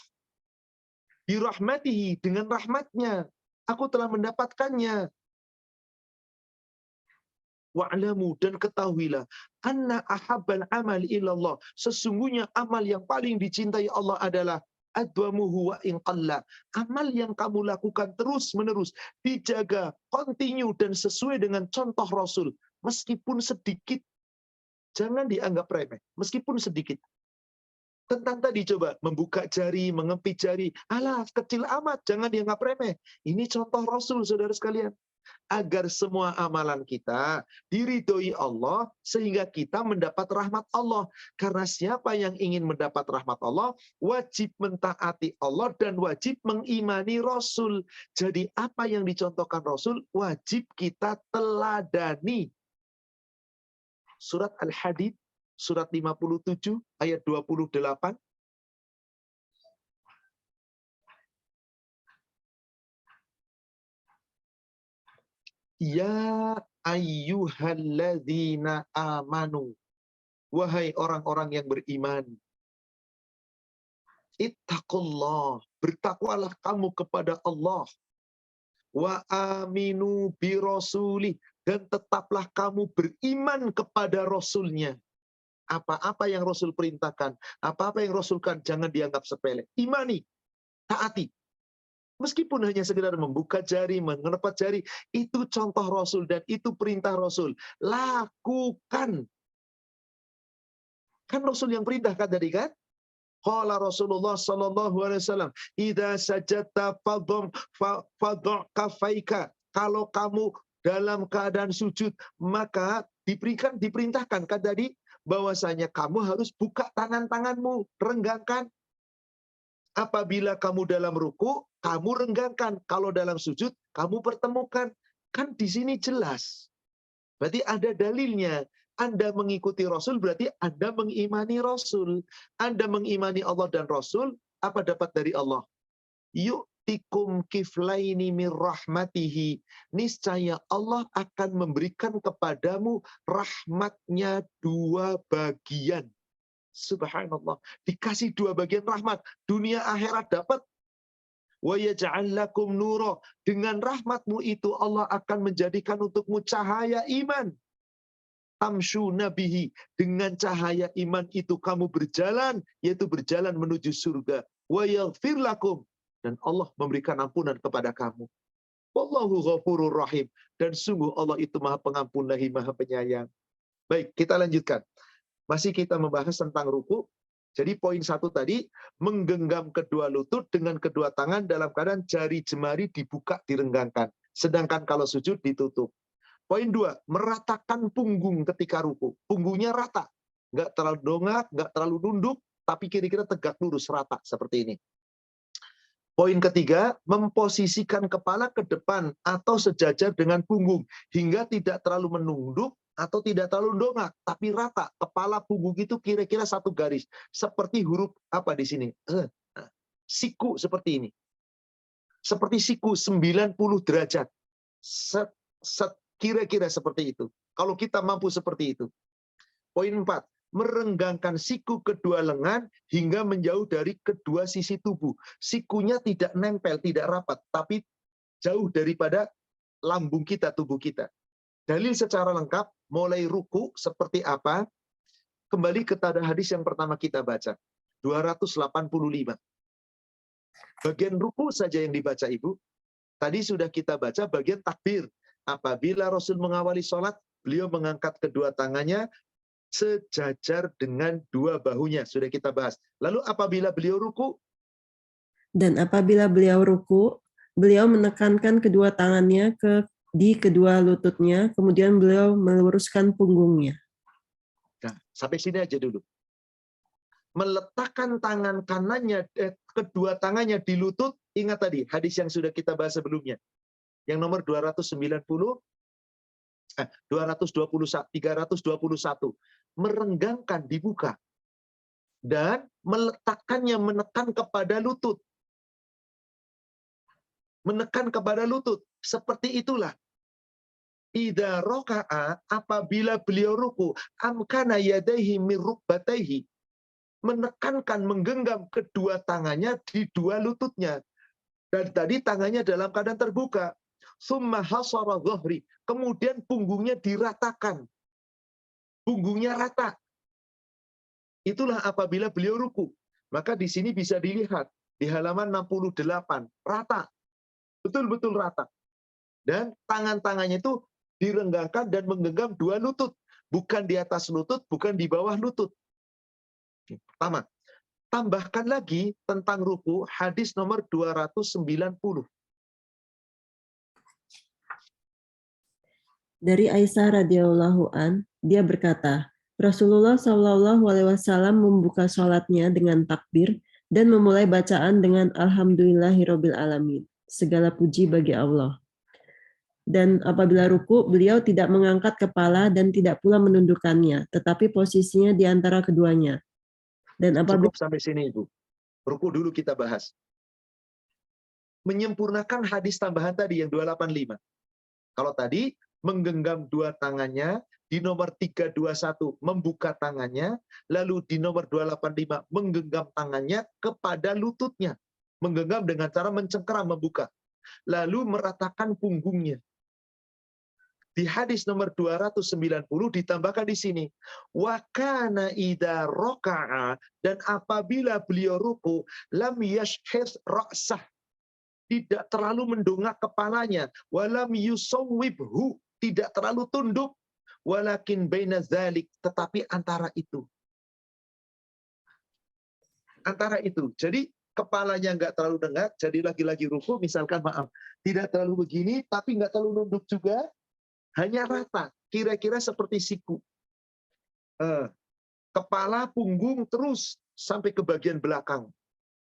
Birahmatihi, dengan rahmatnya aku telah mendapatkannya. Wa'lamu, dan ketahuilah, anna ahabbal amal ilallah, sesungguhnya amal yang paling dicintai Allah adalah adwamuhu wa in qalla, amal yang kamu lakukan terus menerus, dijaga, continue dan sesuai dengan contoh Rasul, meskipun sedikit, jangan dianggap remeh, meskipun sedikit. Tentang tadi coba, membuka jari, mengepit jari, alah kecil amat, jangan dianggap remeh. Ini contoh Rasul, saudara sekalian. Agar semua amalan kita diridhoi Allah sehingga kita mendapat rahmat Allah. Karena siapa yang ingin mendapat rahmat Allah wajib mentaati Allah dan wajib mengimani Rasul. Jadi apa yang dicontohkan Rasul wajib kita teladani. Surat Al-Hadid surat 57 ayat 28. Ya ayyuhalladzina amanu. Wahai orang-orang yang beriman. Ittaqullah. Bertakwalah kamu kepada Allah. Wa aminu birasuli. Dan tetaplah kamu beriman kepada Rasulnya. Apa-apa yang Rasul perintahkan, apa-apa yang Rasul kan, jangan dianggap sepele. Imani, taati. Meskipun hanya sekedar membuka jari, mengepat jari, itu contoh Rasul dan itu perintah Rasul. Lakukan. Kan Rasul yang perintahkan tadi kan? Qala Rasulullah sallallahu alaihi wasallam, "Idza sajadta fadh' kafaika." Kalau kamu dalam keadaan sujud, maka diperintahkan kan tadi bahwasanya kamu harus buka tangan-tanganmu, renggangkan. Apabila kamu dalam ruku, kamu renggangkan. Kalau dalam sujud, kamu pertemukan. Kan di sini jelas. Berarti ada dalilnya. Anda mengikuti Rasul, berarti Anda mengimani Rasul. Anda mengimani Allah dan Rasul, apa dapat dari Allah? Yu'tikum kiflaini min rahmatihi. Niscaya Allah akan memberikan kepadamu rahmatnya dua bagian. Subhanallah, dikasih dua bagian rahmat, dunia akhirat dapat. Wa yaj'al lakum nura, dengan rahmatmu itu Allah akan menjadikan untukmu cahaya iman. Tamshu nabihi, dengan cahaya iman itu kamu berjalan, yaitu berjalan menuju surga. Wa yaghfir lakum, dan Allah memberikan ampunan kepada kamu. Wallahu ghafurur rahim, dan sungguh Allah itu Maha Pengampun lagi Maha Penyayang. Baik, kita lanjutkan. Masih kita membahas tentang ruku. Jadi poin satu tadi, menggenggam kedua lutut dengan kedua tangan dalam keadaan jari jemari dibuka, direnggangkan. Sedangkan kalau sujud ditutup. Poin dua, meratakan punggung ketika ruku. Punggungnya rata. Nggak terlalu dongak, nggak terlalu nunduk, tapi kira-kira tegak lurus, rata. Seperti ini. Poin ketiga, memposisikan kepala ke depan atau sejajar dengan punggung. Hingga tidak terlalu menunduk, atau tidak terlalu dongak, tapi rata. Kepala punggung itu kira-kira satu garis. Seperti huruf apa di sini? Siku seperti ini. Seperti siku 90 derajat. Kira-kira seperti itu. Kalau kita mampu seperti itu. Poin 4, merenggangkan siku kedua lengan hingga menjauh dari kedua sisi tubuh. Sikunya tidak nempel, tidak rapat, tapi jauh daripada lambung kita, tubuh kita. Dalil secara lengkap, mulai ruku seperti apa? Kembali kepada hadis yang pertama kita baca, 285. Bagian ruku saja yang dibaca Ibu. Tadi sudah kita baca bagian takbir. Apabila Rasul mengawali sholat, beliau mengangkat kedua tangannya sejajar dengan dua bahunya. Sudah kita bahas. Lalu apabila beliau ruku? Dan apabila beliau ruku, beliau menekankan kedua tangannya di kedua lututnya, kemudian beliau meluruskan punggungnya. Nah, sampai sini aja dulu. Meletakkan tangan kanannya, kedua tangannya di lutut, ingat tadi hadis yang sudah kita bahas sebelumnya. Yang nomor 321, merenggangkan, dibuka. Dan meletakkannya, menekan kepada lutut. Menekan kepada lutut. Seperti itulah. Idza raka'a, apabila beliau ruku, amkana yadaihi min rukbataihi, menekankan, menggenggam kedua tangannya di dua lututnya. Dan tadi tangannya dalam keadaan terbuka. Summa hasara dhahri, kemudian punggungnya diratakan. Punggungnya rata. Itulah apabila beliau ruku. Maka di sini bisa dilihat di halaman 68, rata. Betul-betul rata. Dan tangan-tangannya itu direnggangkan dan menggenggam dua lutut. Bukan di atas lutut, bukan di bawah lutut. Pertama, tambahkan lagi tentang ruku hadis nomor 290. Dari Aisyah radhiyallahu an, dia berkata, Rasulullah Shallallahu alaihi wasallam membuka sholatnya dengan takbir dan memulai bacaan dengan Alhamdulillahirabbil alamin. Segala puji bagi Allah. Dan apabila ruku, beliau tidak mengangkat kepala dan tidak pula menundukkannya, tetapi posisinya di antara keduanya. Dan apabila Cukup sampai sini, Ibu. Ruku dulu kita bahas. Menyempurnakan hadis tambahan tadi yang 285. Kalau tadi menggenggam dua tangannya, di nomor 321 membuka tangannya, lalu di nomor 285 menggenggam tangannya kepada lututnya. Menggenggam dengan cara mencengkeram, membuka. Lalu meratakan punggungnya. Di hadis nomor 290 ditambahkan di sini, wa kana idza raka'a, dan apabila beliau ruku, lam yashhis ra'sah, tidak terlalu mendongak kepalanya, walam yusawwibhu, tidak terlalu tunduk, walakin baina dzalik, tetapi antara itu. Antara itu. Jadi kepalanya nggak terlalu dengak, jadi lagi-lagi ruku, misalkan maaf, tidak terlalu begini, tapi nggak terlalu nunduk juga, hanya rata, kira-kira seperti siku. Kepala, punggung, terus sampai ke bagian belakang.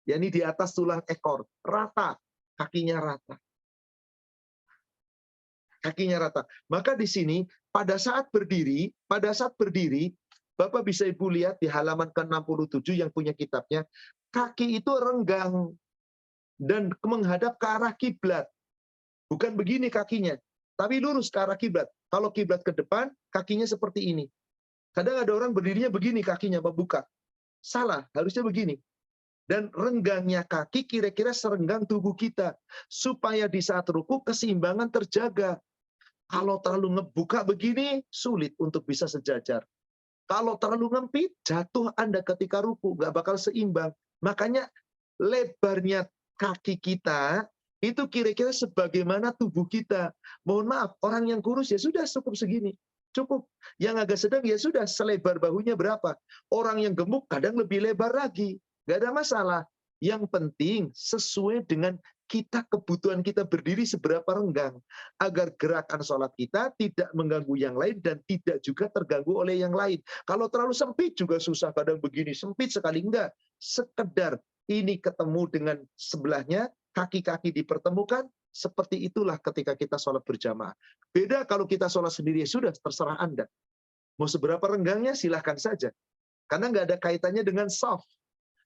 yakni di atas tulang ekor. Rata, kakinya rata. Kakinya rata. Maka di sini, pada saat berdiri, Bapak bisa Ibu lihat di halaman ke-67 yang punya kitabnya, kaki itu renggang dan menghadap ke arah kiblat. Bukan begini kakinya, tapi lurus ke arah kiblat. Kalau kiblat ke depan, kakinya seperti ini. Kadang ada orang berdirinya begini kakinya, membuka. Salah, harusnya begini. Dan renggangnya kaki kira-kira serenggang tubuh kita. Supaya di saat ruku keseimbangan terjaga. Kalau terlalu ngebuka begini, sulit untuk bisa sejajar. Kalau terlalu ngempit, jatuh Anda ketika ruku, nggak bakal seimbang. Makanya lebarnya kaki kita, itu kira-kira sebagaimana tubuh kita. Mohon maaf, orang yang kurus ya sudah cukup segini. Cukup. Yang agak sedang ya sudah selebar bahunya berapa. Orang yang gemuk kadang lebih lebar lagi. Nggak ada masalah. Yang penting sesuai dengan kita, kebutuhan kita berdiri seberapa renggang. Agar gerakan sholat kita tidak mengganggu yang lain dan tidak juga terganggu oleh yang lain. Kalau terlalu sempit juga susah, kadang begini. Sempit sekali enggak. Sekedar ini ketemu dengan sebelahnya, kaki-kaki dipertemukan, seperti itulah ketika kita sholat berjamaah. Beda kalau kita sholat sendiri, ya sudah terserah Anda. Mau seberapa renggangnya silahkan saja. Karena nggak ada kaitannya dengan soft.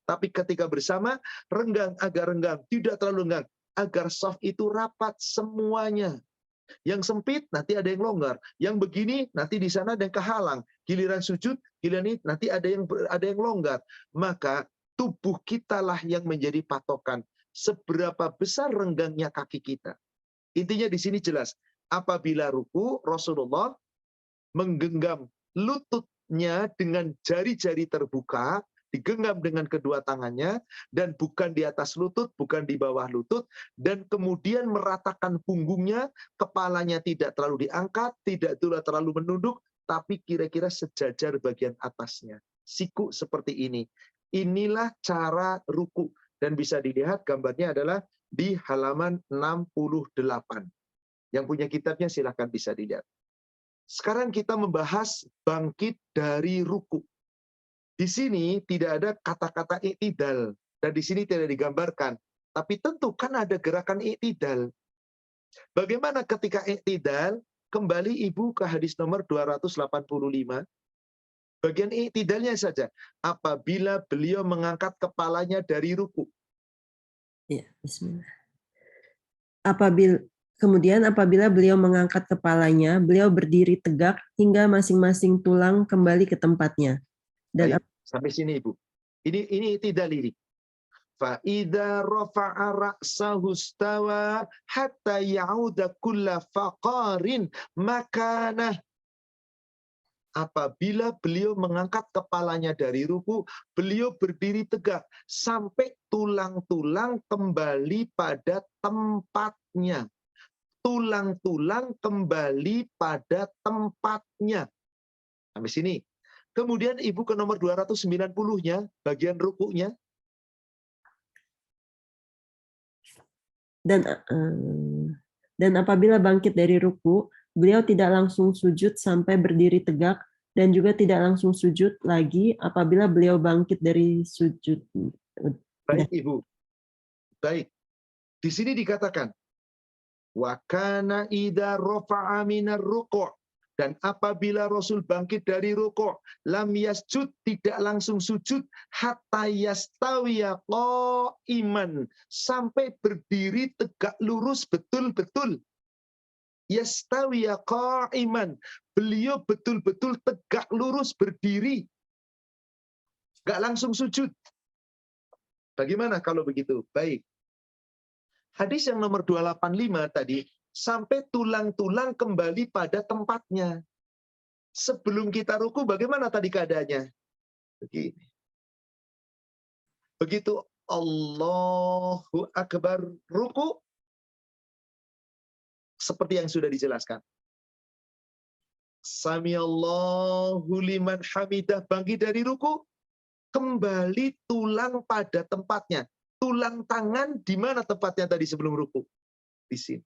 Tapi ketika bersama, renggang, agak renggang, tidak terlalu renggang. Agar soft itu rapat semuanya. Yang sempit nanti ada yang longgar, yang begini nanti di sana ada yang kehalang. Giliran sujud, giliran ini nanti ada yang longgar. Maka tubuh kitalah yang menjadi patokan seberapa besar renggangnya kaki kita. Intinya di sini jelas, apabila ruku Rasulullah menggenggam lututnya dengan jari-jari terbuka, digenggam dengan kedua tangannya, dan bukan di atas lutut, bukan di bawah lutut, dan kemudian meratakan punggungnya, kepalanya tidak terlalu diangkat, tidak terlalu menunduk, tapi kira-kira sejajar bagian atasnya. Siku seperti ini. Inilah cara ruku. Dan bisa dilihat gambarnya adalah di halaman 68. Yang punya kitabnya silahkan bisa dilihat. Sekarang kita membahas bangkit dari ruku. Di sini tidak ada kata-kata i'tidal, dan di sini tidak digambarkan. Tapi tentu kan ada gerakan i'tidal. Bagaimana ketika i'tidal? Kembali Ibu ke hadis nomor 285. Bagian i'tidalnya saja. Apabila beliau mengangkat kepalanya dari ruku. Ya, bismillah. Kemudian apabila beliau mengangkat kepalanya, beliau berdiri tegak hingga masing-masing tulang kembali ke tempatnya. Dan Baik, sampai sini Ibu. Ini tidak lirik. Fa'idha rafa'a ra'sahu stawa hatta ya'uda kulla faqarin makanah. Apabila beliau mengangkat kepalanya dari ruku, beliau berdiri tegak sampai tulang-tulang kembali pada tempatnya. Tulang-tulang kembali pada tempatnya. Sampai sini. Kemudian Ibu ke nomor 290-nya, bagian rukunya. Dan apabila bangkit dari ruku, beliau tidak langsung sujud sampai berdiri tegak, dan juga tidak langsung sujud lagi apabila beliau bangkit dari sujud. Baik Ibu. Baik. Di sini dikatakan, wa kana idza rafa'a minar ruku'. Dan apabila Rasul bangkit dari ruku', lam yasjud, tidak langsung sujud, hatta yastawiya qa'iman, sampai berdiri tegak lurus betul-betul. Yastawiya qa'iman, beliau betul-betul tegak lurus berdiri. Gak langsung sujud. Bagaimana kalau begitu? Baik. Hadis yang nomor 285 tadi, sampai tulang-tulang kembali pada tempatnya. Sebelum kita ruku, bagaimana tadi keadaannya? Begini. Begitu Allahu Akbar ruku, seperti yang sudah dijelaskan. Samiallahu liman hamidah, bangkit dari ruku, kembali tulang pada tempatnya. Tulang tangan di mana tempatnya tadi sebelum ruku? Di sini.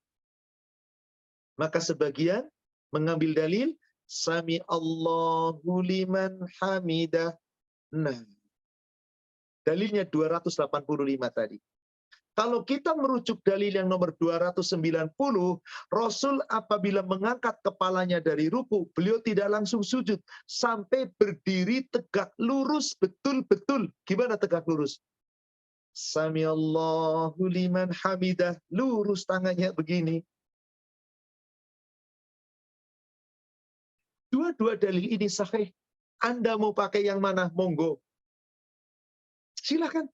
Maka sebagian mengambil dalil Sami Allahu liman hamidah. Nah, dalilnya 285 tadi. Kalau kita merujuk dalil yang nomor 290, Rasul apabila mengangkat kepalanya dari ruku, beliau tidak langsung sujud sampai berdiri tegak lurus betul-betul. Gimana tegak lurus? Sami Allahu liman hamidah, lurus tangannya begini. Dua-dua dalil ini sahih. Anda mau pakai yang mana? Monggo. Silakan.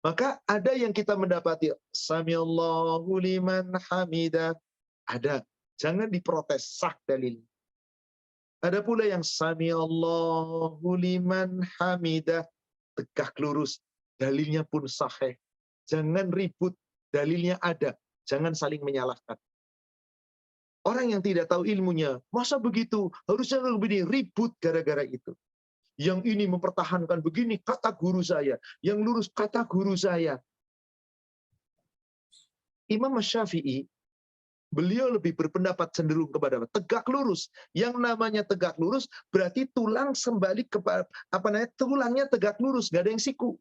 Maka ada yang kita mendapati Samiallahu liman hamidah. Ada. Jangan diprotes, sah dalil. Ada pula yang Samiallahu liman hamidah. Tegak lurus. Dalilnya pun sahih. Jangan ribut. Dalilnya ada. Jangan saling menyalahkan. Orang yang tidak tahu ilmunya, masa begitu? Harusnya begini, ribut gara-gara itu. Yang ini mempertahankan begini, kata guru saya. Yang lurus, kata guru saya. Imam Syafi'i, beliau lebih berpendapat cenderung kepada tegak lurus. Yang namanya tegak lurus, berarti tulang kembali ke tulangnya tegak lurus, nggak ada yang siku,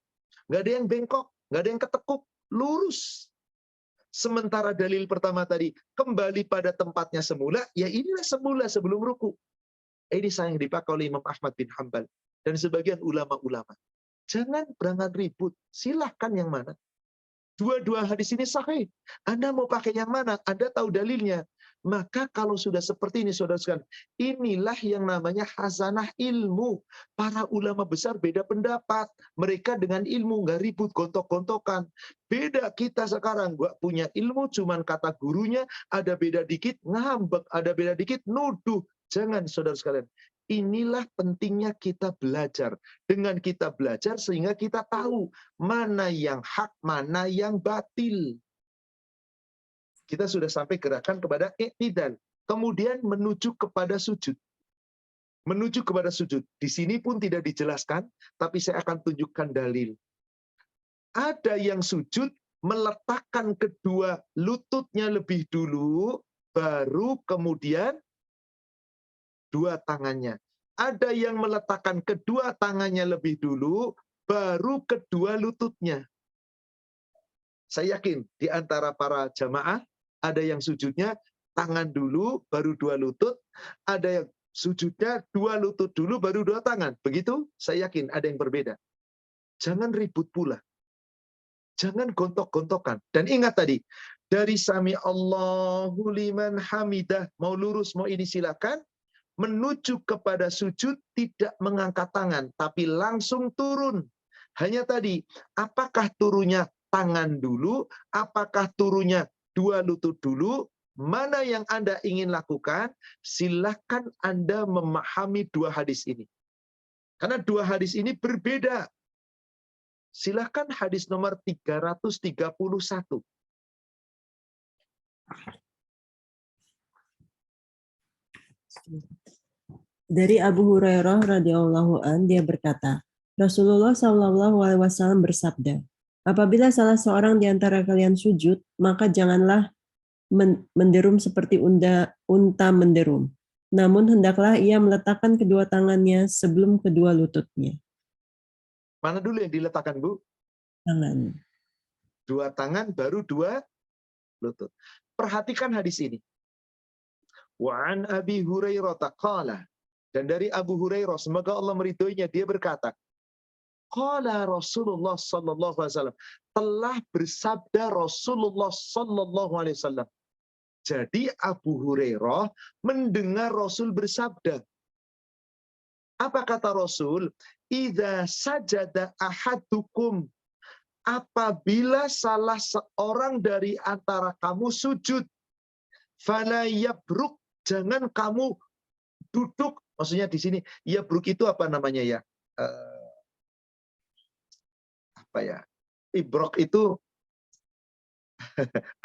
nggak ada yang bengkok, nggak ada yang ketekuk, lurus. Sementara dalil pertama tadi, kembali pada tempatnya semula, ya inilah semula sebelum ruku. Ini sayang dipakai oleh Imam Ahmad bin Hanbal dan sebagian ulama-ulama. Jangan berangan ribut, silahkan yang mana. Dua-dua hadis ini sahih. Anda mau pakai yang mana? Anda tahu dalilnya. Maka kalau sudah seperti ini, saudara sekalian, inilah yang namanya hasanah ilmu. Para ulama besar beda pendapat. Mereka dengan ilmu, nggak ribut, gontok-gontokan. Beda kita sekarang, nggak punya ilmu, cuman kata gurunya, ada beda dikit, ngambek, ada beda dikit, nuduh. Jangan, saudara sekalian. Inilah pentingnya kita belajar. Dengan kita belajar sehingga kita tahu mana yang hak, mana yang batil. Kita sudah sampai gerakan kepada i'tidal. Kemudian menuju kepada sujud. Menuju kepada sujud. Di sini pun tidak dijelaskan, tapi saya akan tunjukkan dalil. Ada yang sujud meletakkan kedua lututnya lebih dulu, baru kemudian dua tangannya. Ada yang meletakkan kedua tangannya lebih dulu, baru kedua lututnya. Saya yakin di antara para jamaah, ada yang sujudnya tangan dulu, baru dua lutut. Ada yang sujudnya dua lutut dulu, baru dua tangan. Begitu? Saya yakin ada yang berbeda. Jangan ribut pula. Jangan gontok-gontokan. Dan ingat tadi, dari sami Allahu liman hamidah, mau lurus, mau ini silakan. Menuju kepada sujud tidak mengangkat tangan, tapi langsung turun. Hanya tadi, apakah turunnya tangan dulu, apakah turunnya dua lutut dulu, mana yang Anda ingin lakukan, silakan Anda memahami dua hadis ini. Karena dua hadis ini berbeda. Silakan hadis nomor 331. Dari Abu Hurairah radhiyallahu an, dia berkata, Rasulullah Shallallahu alaihi wasallam bersabda, apabila salah seorang di antara kalian sujud, maka janganlah menderum seperti unta menderum. Namun hendaklah ia meletakkan kedua tangannya sebelum kedua lututnya. Mana dulu yang diletakkan, Bu? Tangan. Dua tangan baru dua lutut. Perhatikan hadis ini. Wa an Abi Hurairah qala, dan dari Abu Hurairah, semoga Allah meridhoinya, dia berkata, qala Rasulullah sallallahu alaihi wasallam, telah bersabda Rasulullah sallallahu alaihi wasallam. Jadi Abu Hurairah mendengar Rasul bersabda. Apa kata Rasul? Idza sajada ahadukum, apabila salah seorang dari antara kamu sujud, fala yabruk, jangan kamu duduk. Maksudnya di sini yabruk itu apa namanya ya? Ibrok itu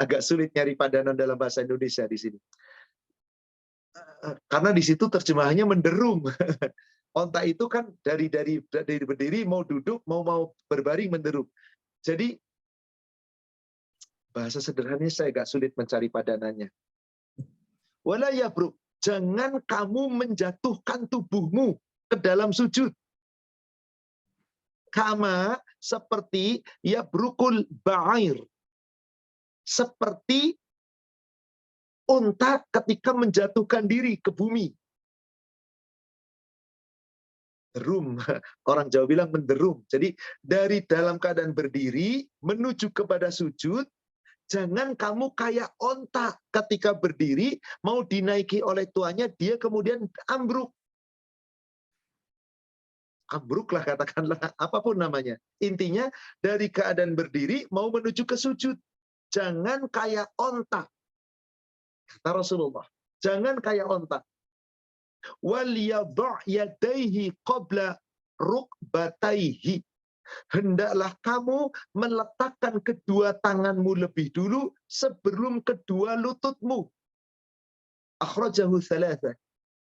agak sulit nyari padanan dalam bahasa Indonesia di sini. Karena di situ terjemahannya menderum. Onta itu kan dari berdiri mau duduk, mau berbaring menderum. Jadi bahasa sederhananya saya agak sulit mencari padanannya. Wala yabruk, jangan kamu menjatuhkan tubuhmu ke dalam sujud. Kama, seperti yabrukul ba'ir. Seperti unta ketika menjatuhkan diri ke bumi. Derum, orang Jawa bilang menderum. Jadi dari dalam keadaan berdiri menuju kepada sujud, jangan kamu kayak onta ketika berdiri, mau dinaiki oleh tuannya, dia kemudian ambruk. Ambruklah katakanlah, apapun namanya. Intinya dari keadaan berdiri mau menuju ke sujud. Jangan kayak onta. Kata Rasulullah. Jangan kayak onta. Wal yadha' yadayhi qabla rukbatayhi. Hendaklah kamu meletakkan kedua tanganmu lebih dulu sebelum kedua lututmu. Akhrajahu thalatha.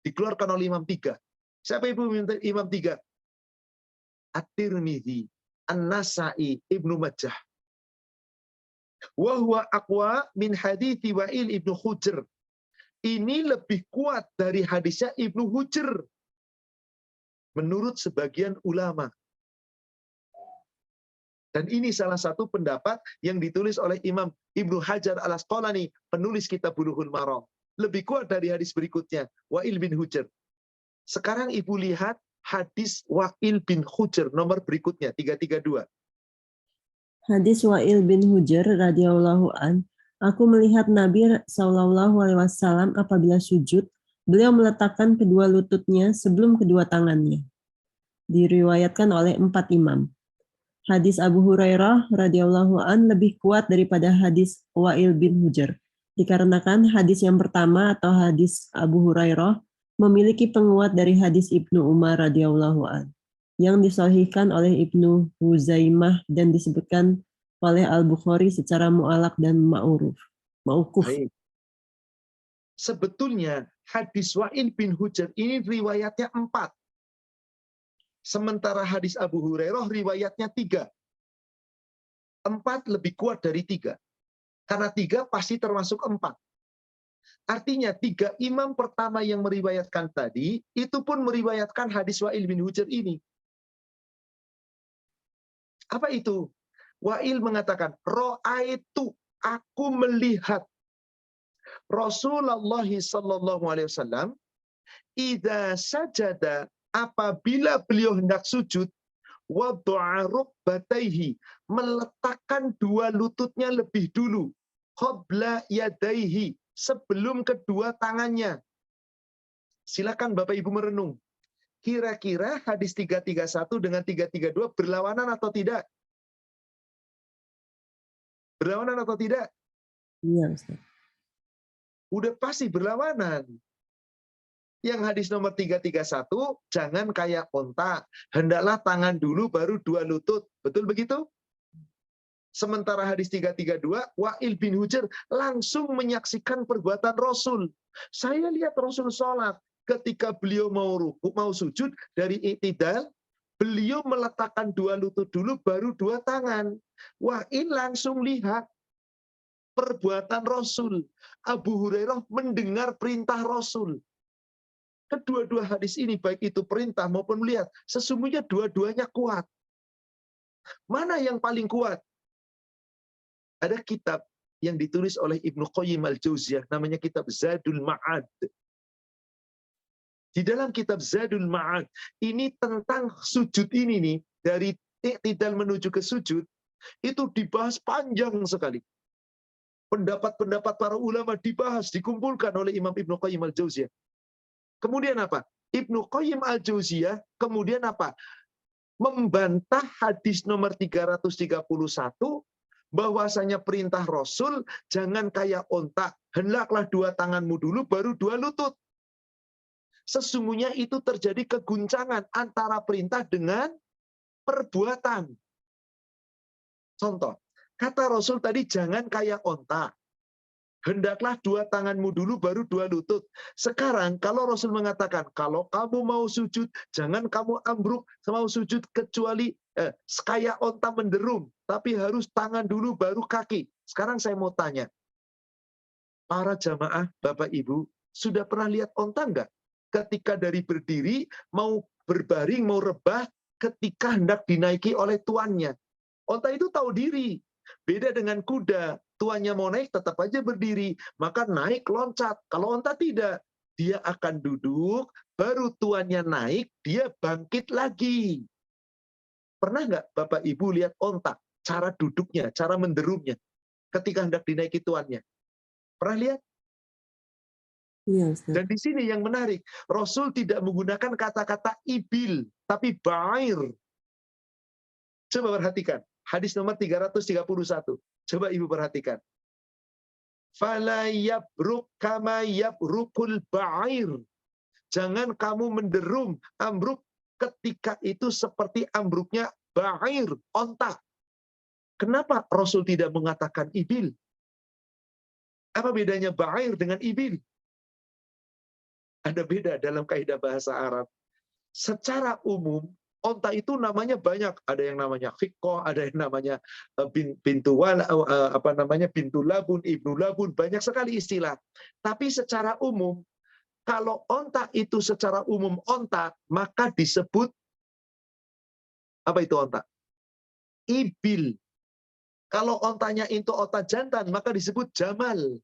Dikeluarkan oleh Imam 3. Siapa Imam 3? At-Tirmidzi, An-Nasa'i, Ibnu Majah. Wa huwa aqwa min hadithi Wa'il Ibnu Hujr. Ini lebih kuat dari hadisnya Ibnu Hujr. Menurut sebagian ulama. Dan ini salah satu pendapat yang ditulis oleh Imam Ibnu Hajar Al-Asqalani, penulis kitab Bulughul Maram. Lebih kuat dari hadis berikutnya, Wa'il bin Hujr. Sekarang Ibu lihat hadis Wa'il bin Hujr nomor berikutnya, 332. Hadis Wa'il bin Hujr radhiyallahu an, aku melihat Nabi Shallallahu alaihi wasallam apabila sujud, beliau meletakkan kedua lututnya sebelum kedua tangannya. Diriwayatkan oleh 4 imam. Hadis Abu Hurairah radhiyallahu an lebih kuat daripada hadis Wa'il bin Hujr, dikarenakan hadis yang pertama atau hadis Abu Hurairah memiliki penguat dari hadis Ibnu Umar radhiyallahu an yang disahihkan oleh Ibnu Huzaimah dan disebutkan oleh Al-Bukhari secara mu'alaq dan ma'ukuf. Baik. Sebetulnya hadis Wa'il bin Hujr ini riwayatnya 4. Sementara hadis Abu Hurairah riwayatnya 3. 4 lebih kuat dari 3. Karena 3 pasti termasuk 4. Artinya 3 imam pertama yang meriwayatkan tadi, itu pun meriwayatkan hadis Wa'il bin Hujr ini. Apa itu? Wa'il mengatakan, Ro'aitu, aku melihat Rasulullah sallallahu alaihi wasallam idza sajada, apabila beliau hendak sujud, wada'a rukbataihi, meletakkan dua lututnya lebih dulu, qabla yadaihi, sebelum kedua tangannya. Silakan Bapak Ibu merenung. Kira-kira hadis 331 dengan 332 berlawanan atau tidak? Berlawanan atau tidak? Iya, Ustaz. Udah pasti berlawanan. Yang hadis nomor 331, jangan kayak onta. Hendaklah tangan dulu baru dua lutut. Betul begitu? Sementara hadis 332, Wa'il bin Hujr langsung menyaksikan perbuatan Rasul. Saya lihat Rasul sholat. Ketika beliau mau ruku, mau sujud, dari i'tidal, beliau meletakkan dua lutut dulu, baru dua tangan. Wa'il langsung lihat perbuatan Rasul. Abu Hurairah mendengar perintah Rasul. Kedua-dua hadis ini, baik itu perintah maupun melihat, sesungguhnya dua-duanya kuat. Mana yang paling kuat? Ada kitab yang ditulis oleh Ibnu Qayyim al-Jauziyah, namanya kitab Zadul Ma'ad. Di dalam kitab Zadul Ma'ad, ini tentang sujud ini nih, dari i'tidal menuju ke sujud, itu dibahas panjang sekali. Pendapat-pendapat para ulama dibahas, dikumpulkan oleh Imam Ibnu Qayyim al-Jauziyah. Kemudian apa? Ibnu Qayyim al-Jauziyah kemudian apa? Membantah hadis nomor 331, bahwasanya perintah Rasul, jangan kayak onta, hendaklah dua tanganmu dulu, baru dua lutut. Sesungguhnya itu terjadi keguncangan antara perintah dengan perbuatan. Contoh, kata Rasul tadi, jangan kayak onta. Hendaklah dua tanganmu dulu, baru dua lutut. Sekarang, kalau Rasul mengatakan, kalau kamu mau sujud, jangan kamu ambruk, mau sujud kecuali kayak onta menderum, tapi harus tangan dulu, baru kaki. Sekarang saya mau tanya, para jamaah, Bapak Ibu, sudah pernah lihat onta enggak? Ketika dari berdiri, mau berbaring, mau rebah, ketika hendak dinaiki oleh tuannya. Onta itu tahu diri. Beda dengan kuda, tuannya mau naik tetap aja berdiri, maka naik loncat. Kalau onta tidak, dia akan duduk, baru tuannya naik, dia bangkit lagi. Pernah nggak Bapak Ibu lihat onta, cara duduknya, cara menderumnya, ketika hendak dinaiki tuannya? Pernah lihat? Iya, Ustaz. Dan di sini yang menarik, Rasul tidak menggunakan kata-kata ibil, tapi ba'ir. Coba perhatikan, hadis nomor 331. Coba Ibu perhatikan. Fala yabruk kama yabrukul ba'ir. Jangan kamu menderum, ambruk ketika itu seperti ambruknya ba'ir, onta. Kenapa Rasul tidak mengatakan ibil? Apa bedanya ba'ir dengan ibil? Ada beda dalam kaidah bahasa Arab. Secara umum, onta itu namanya banyak. Ada yang namanya khikoh, ada yang namanya bintu labun, ibnu labun, banyak sekali istilah. Tapi secara umum, kalau onta itu secara umum onta, maka disebut apa itu onta? Ibil. Kalau ontanya itu onta jantan, maka disebut jamal.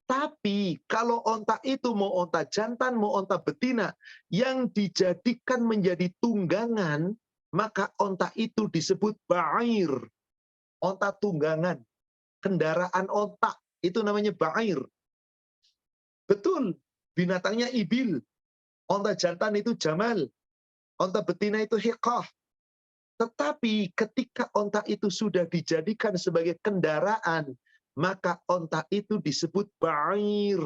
Tapi kalau onta itu mau onta jantan, mau onta betina, yang dijadikan menjadi tunggangan, maka onta itu disebut ba'ir. Onta tunggangan. Kendaraan onta. Itu namanya ba'ir. Betul. Binatangnya ibil. Onta jantan itu jamal. Onta betina itu hiqah. Tetapi ketika onta itu sudah dijadikan sebagai kendaraan, maka onta itu disebut ba'ir.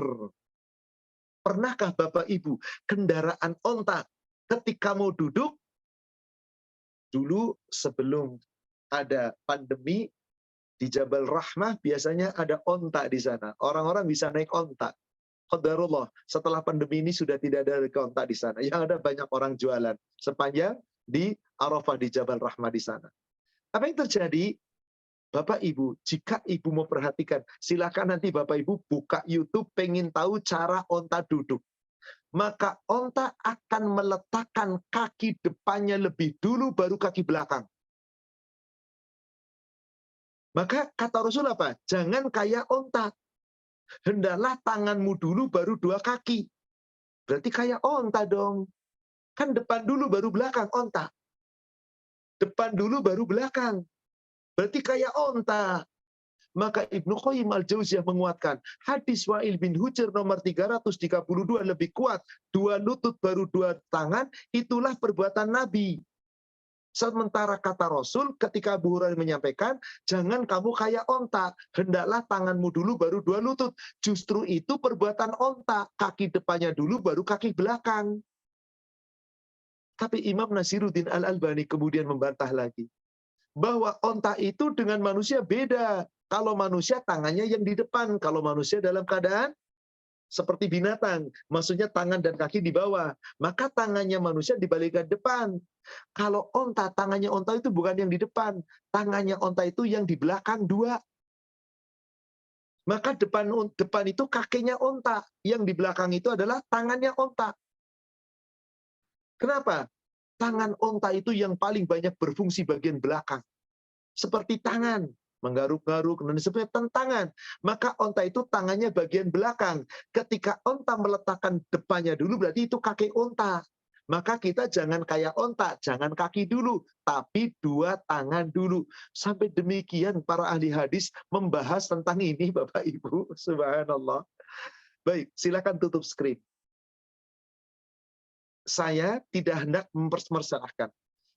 Pernahkah Bapak Ibu kendaraan onta ketika mau duduk, dulu sebelum ada pandemi di Jabal Rahmah biasanya ada onta di sana. Orang-orang bisa naik onta. Qadarullah, setelah pandemi ini sudah tidak ada onta di sana. Yang ada banyak orang jualan sepanjang di Arafah di Jabal Rahmah di sana. Apa yang terjadi? Bapak Ibu, jika Ibu mau perhatikan, silakan nanti Bapak Ibu buka YouTube pengen tahu cara onta duduk. Maka onta akan meletakkan kaki depannya lebih dulu baru kaki belakang. Maka kata Rasul apa? Jangan kayak onta. Hendaklah tanganmu dulu baru dua kaki. Berarti kayak onta dong. Kan depan dulu baru belakang onta. Depan dulu baru belakang. Berarti kayak onta. Maka Ibnu Qayyim al-Jauziyah menguatkan, hadis Wa'il bin Hujr nomor 332 lebih kuat. Dua lutut baru dua tangan, itulah perbuatan Nabi. Sementara kata Rasul ketika Abu Hurairah menyampaikan, jangan kamu kayak onta, hendaklah tanganmu dulu baru dua lutut. Justru itu perbuatan onta, kaki depannya dulu baru kaki belakang. Tapi Imam Nasiruddin Al-Albani kemudian membantah lagi, bahwa onta itu dengan manusia beda. Kalau manusia tangannya yang di depan, kalau manusia dalam keadaan seperti binatang, maksudnya tangan dan kaki di bawah. Maka tangannya manusia dibalikan depan. Kalau onta, tangannya onta itu bukan yang di depan. Tangannya onta itu yang di belakang dua. Maka depan itu kakinya onta. Yang di belakang itu adalah tangannya onta. Kenapa? Tangan onta itu yang paling banyak berfungsi bagian belakang. Seperti tangan. Menggaruk-garuk, dan sebagainya tangan. Maka onta itu tangannya bagian belakang. Ketika onta meletakkan depannya dulu, berarti itu kaki onta. Maka kita jangan kayak onta, jangan kaki dulu, tapi dua tangan dulu. Sampai demikian para ahli hadis membahas tentang ini, Bapak Ibu. Subhanallah. Baik, silakan tutup screen. Saya tidak hendak mempermasalahkan.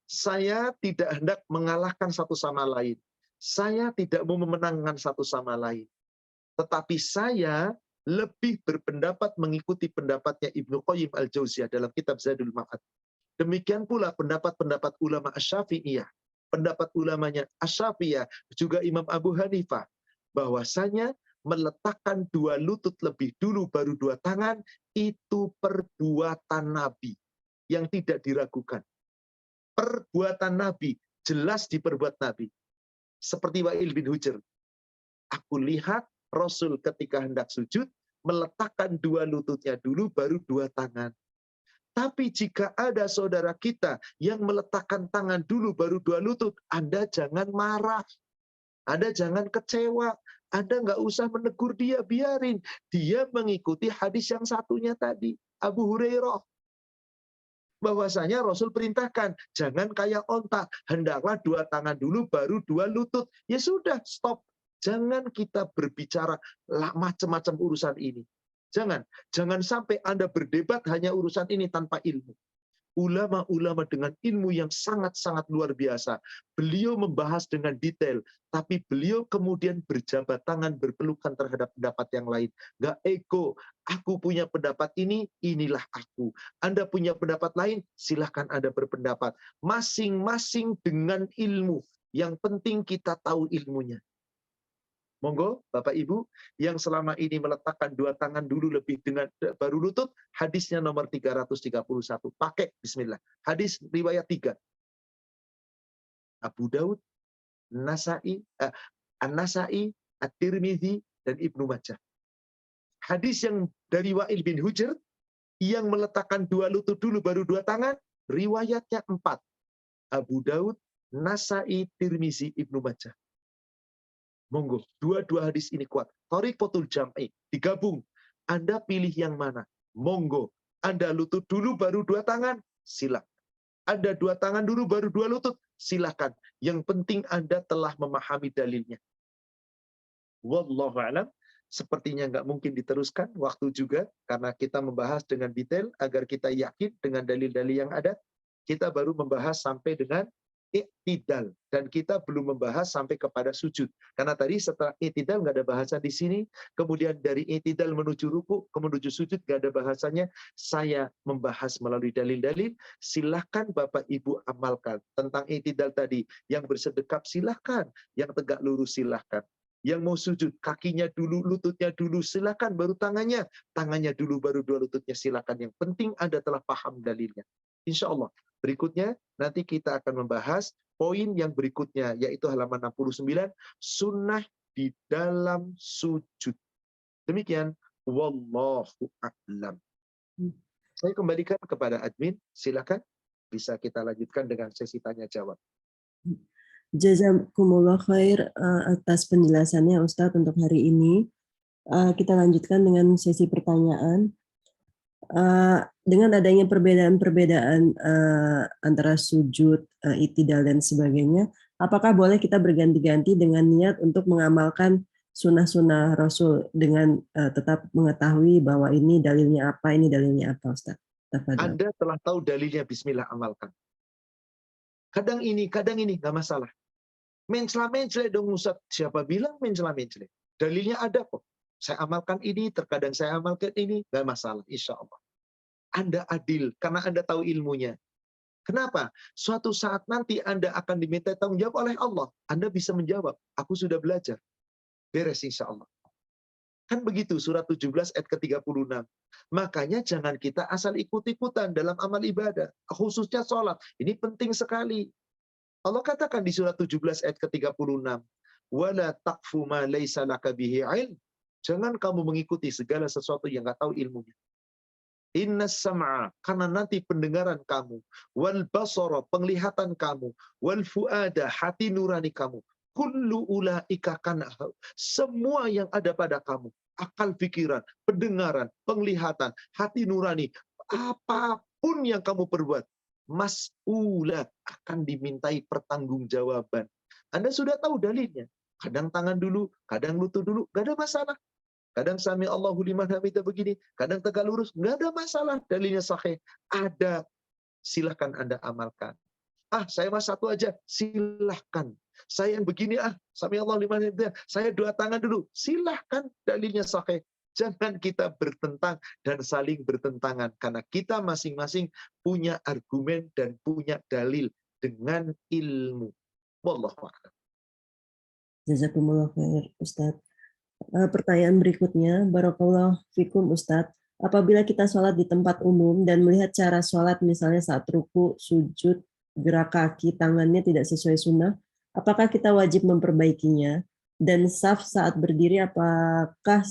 Saya tidak hendak mengalahkan satu sama lain. Saya tidak mau memenangkan satu sama lain. Tetapi saya lebih berpendapat mengikuti pendapatnya Ibnu Qayyim al-Jauziyah dalam kitab Zadul Ma'ad. Demikian pula pendapat-pendapat ulama Asy-Syafi'iyah, pendapat ulamanya Asy-Syafi'iyah, juga Imam Abu Hanifah, bahwasanya meletakkan dua lutut lebih dulu baru dua tangan, itu perbuatan Nabi yang tidak diragukan. Perbuatan Nabi, jelas diperbuat Nabi. Seperti Wa'il bin Hujr. Aku lihat Rasul ketika hendak sujud, meletakkan dua lututnya dulu, baru dua tangan. Tapi jika ada saudara kita yang meletakkan tangan dulu, baru dua lutut, Anda jangan marah. Anda jangan kecewa. Anda nggak usah menegur dia, biarin. Dia mengikuti hadis yang satunya tadi. Abu Hurairah. Bahwasanya Rasul perintahkan, jangan kayak onta, hendaklah dua tangan dulu baru dua lutut. Ya sudah, stop. Jangan kita berbicara macam-macam urusan ini. Jangan sampai Anda berdebat hanya urusan ini tanpa ilmu. Ulama-ulama dengan ilmu yang sangat-sangat luar biasa. Beliau membahas dengan detail, tapi beliau kemudian berjabat tangan, berpelukan terhadap pendapat yang lain. Gak ego, aku punya pendapat ini, inilah aku. Anda punya pendapat lain, silahkan Anda berpendapat. Masing-masing dengan ilmu. Yang penting kita tahu ilmunya. Monggo, Bapak Ibu, yang selama ini meletakkan dua tangan dulu lebih dengan baru lutut, hadisnya nomor 331. Pakai, bismillah. Hadis riwayat 3. Abu Daud, An-Nasai, At-Tirmidzi, dan Ibnu Majah. Hadis yang dari Wa'il bin Hujr, yang meletakkan dua lutut dulu baru dua tangan, riwayatnya 4. Abu Daud, Nasai, Tirmidzi, Ibnu Majah. Monggo, dua-dua hadis ini kuat. Thariqatul jam'i, digabung. Anda pilih yang mana? Monggo. Anda lutut dulu baru dua tangan, silakan. Ada 2 tangan dulu, baru 2 lutut. Silakan. Yang penting Anda telah memahami dalilnya. Wallahu a'lam. Sepertinya nggak mungkin diteruskan waktu juga, karena kita membahas dengan detail agar kita yakin dengan dalil-dalil yang ada. Kita baru membahas sampai dengan i'tidal, dan kita belum membahas sampai kepada sujud. Karena tadi setelah i'tidal nggak ada bahasa di sini, kemudian dari i'tidal menuju ruku, menuju sujud nggak ada bahasanya. Saya membahas melalui dalil-dalil. Silahkan Bapak Ibu amalkan tentang i'tidal tadi. Yang bersedekap silahkan, yang tegak lurus silahkan. Yang mau sujud, kakinya dulu, lututnya dulu, silakan, baru tangannya. Tangannya dulu, baru 2 lututnya, silakan. Yang penting Anda telah paham dalilnya. Insya Allah. Berikutnya, nanti kita akan membahas poin yang berikutnya, yaitu halaman 69, sunnah di dalam sujud. Demikian, wallahu a'lam. Saya kembalikan kepada admin, silakan. Bisa kita lanjutkan dengan sesi tanya-jawab. Jazakumullah khair atas penjelasannya Ustadz untuk hari ini. Kita lanjutkan dengan sesi pertanyaan. Dengan adanya perbedaan-perbedaan antara sujud, i'tidal dan sebagainya, apakah boleh kita berganti-ganti dengan niat untuk mengamalkan sunnah-sunnah Rasul dengan tetap mengetahui bahwa ini dalilnya apa, ini dalilnya apa, Ustadz? Anda telah tahu dalilnya, bismillah, amalkan. Kadang ini, nggak masalah. Mencela-mencela dong Ustaz. Siapa bilang mencela-mencela? Dalilnya ada kok. Saya amalkan ini, terkadang saya amalkan ini, nggak masalah, insya Allah. Anda adil, karena Anda tahu ilmunya. Kenapa? Suatu saat nanti Anda akan diminta tanggung jawab oleh Allah. Anda bisa menjawab, aku sudah belajar. Beres insya Allah. Kan begitu, surat 17 ayat ke-36. Makanya jangan kita asal ikut-ikutan dalam amal ibadah. Khususnya sholat. Ini penting sekali. Allah katakan di surat 17 ayat ke-36, "Wala taqfu ma laisa laka bihi ilm." Jangan kamu mengikuti segala sesuatu yang enggak tahu ilmunya. Innas sam'a, karena nanti pendengaran kamu, wal basara, penglihatan kamu, wal fuada, hati nurani kamu, kullu ulaika kana, semua yang ada pada kamu, akal pikiran, pendengaran, penglihatan, hati nurani, apapun yang kamu perbuat, mas'ulat, akan dimintai pertanggungjawaban. Anda sudah tahu dalilnya. Kadang tangan dulu, kadang lutut dulu, gak ada masalah. Kadang sami Allahu liman hamidah begini, kadang tegak lurus, gak ada masalah. Dalilnya sahih. Ada, silahkan Anda amalkan. Saya mas satu aja, silahkan. Saya yang begini, sami Allahu liman hamidah, saya 2 tangan dulu, silahkan, dalilnya sahih. Jangan kita bertentang dan saling bertentangan. Karena kita masing-masing punya argumen dan punya dalil dengan ilmu. Wallahu a'lam. Jazakumullah khair, Ustadz. Pertanyaan berikutnya, Barakallahu fikum Ustadz. Apabila kita sholat di tempat umum dan melihat cara sholat misalnya saat ruku, sujud, gerak kaki, tangannya tidak sesuai sunnah, apakah kita wajib memperbaikinya? Dan saf saat berdiri, apakah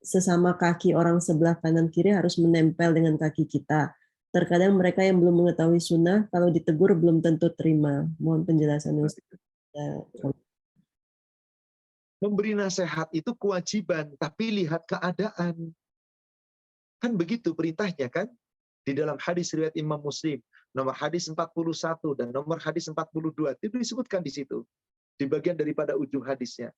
sesama kaki orang sebelah kanan kiri harus menempel dengan kaki kita? Terkadang mereka yang belum mengetahui sunnah, kalau ditegur belum tentu terima. Mohon penjelasan Ustaz. Memberi nasihat itu kewajiban, tapi lihat keadaan. Kan begitu perintahnya kan? Di dalam hadis riwayat Imam Muslim, nomor hadis 41 dan nomor hadis 42, itu disebutkan di situ. Di bagian daripada ujung hadisnya.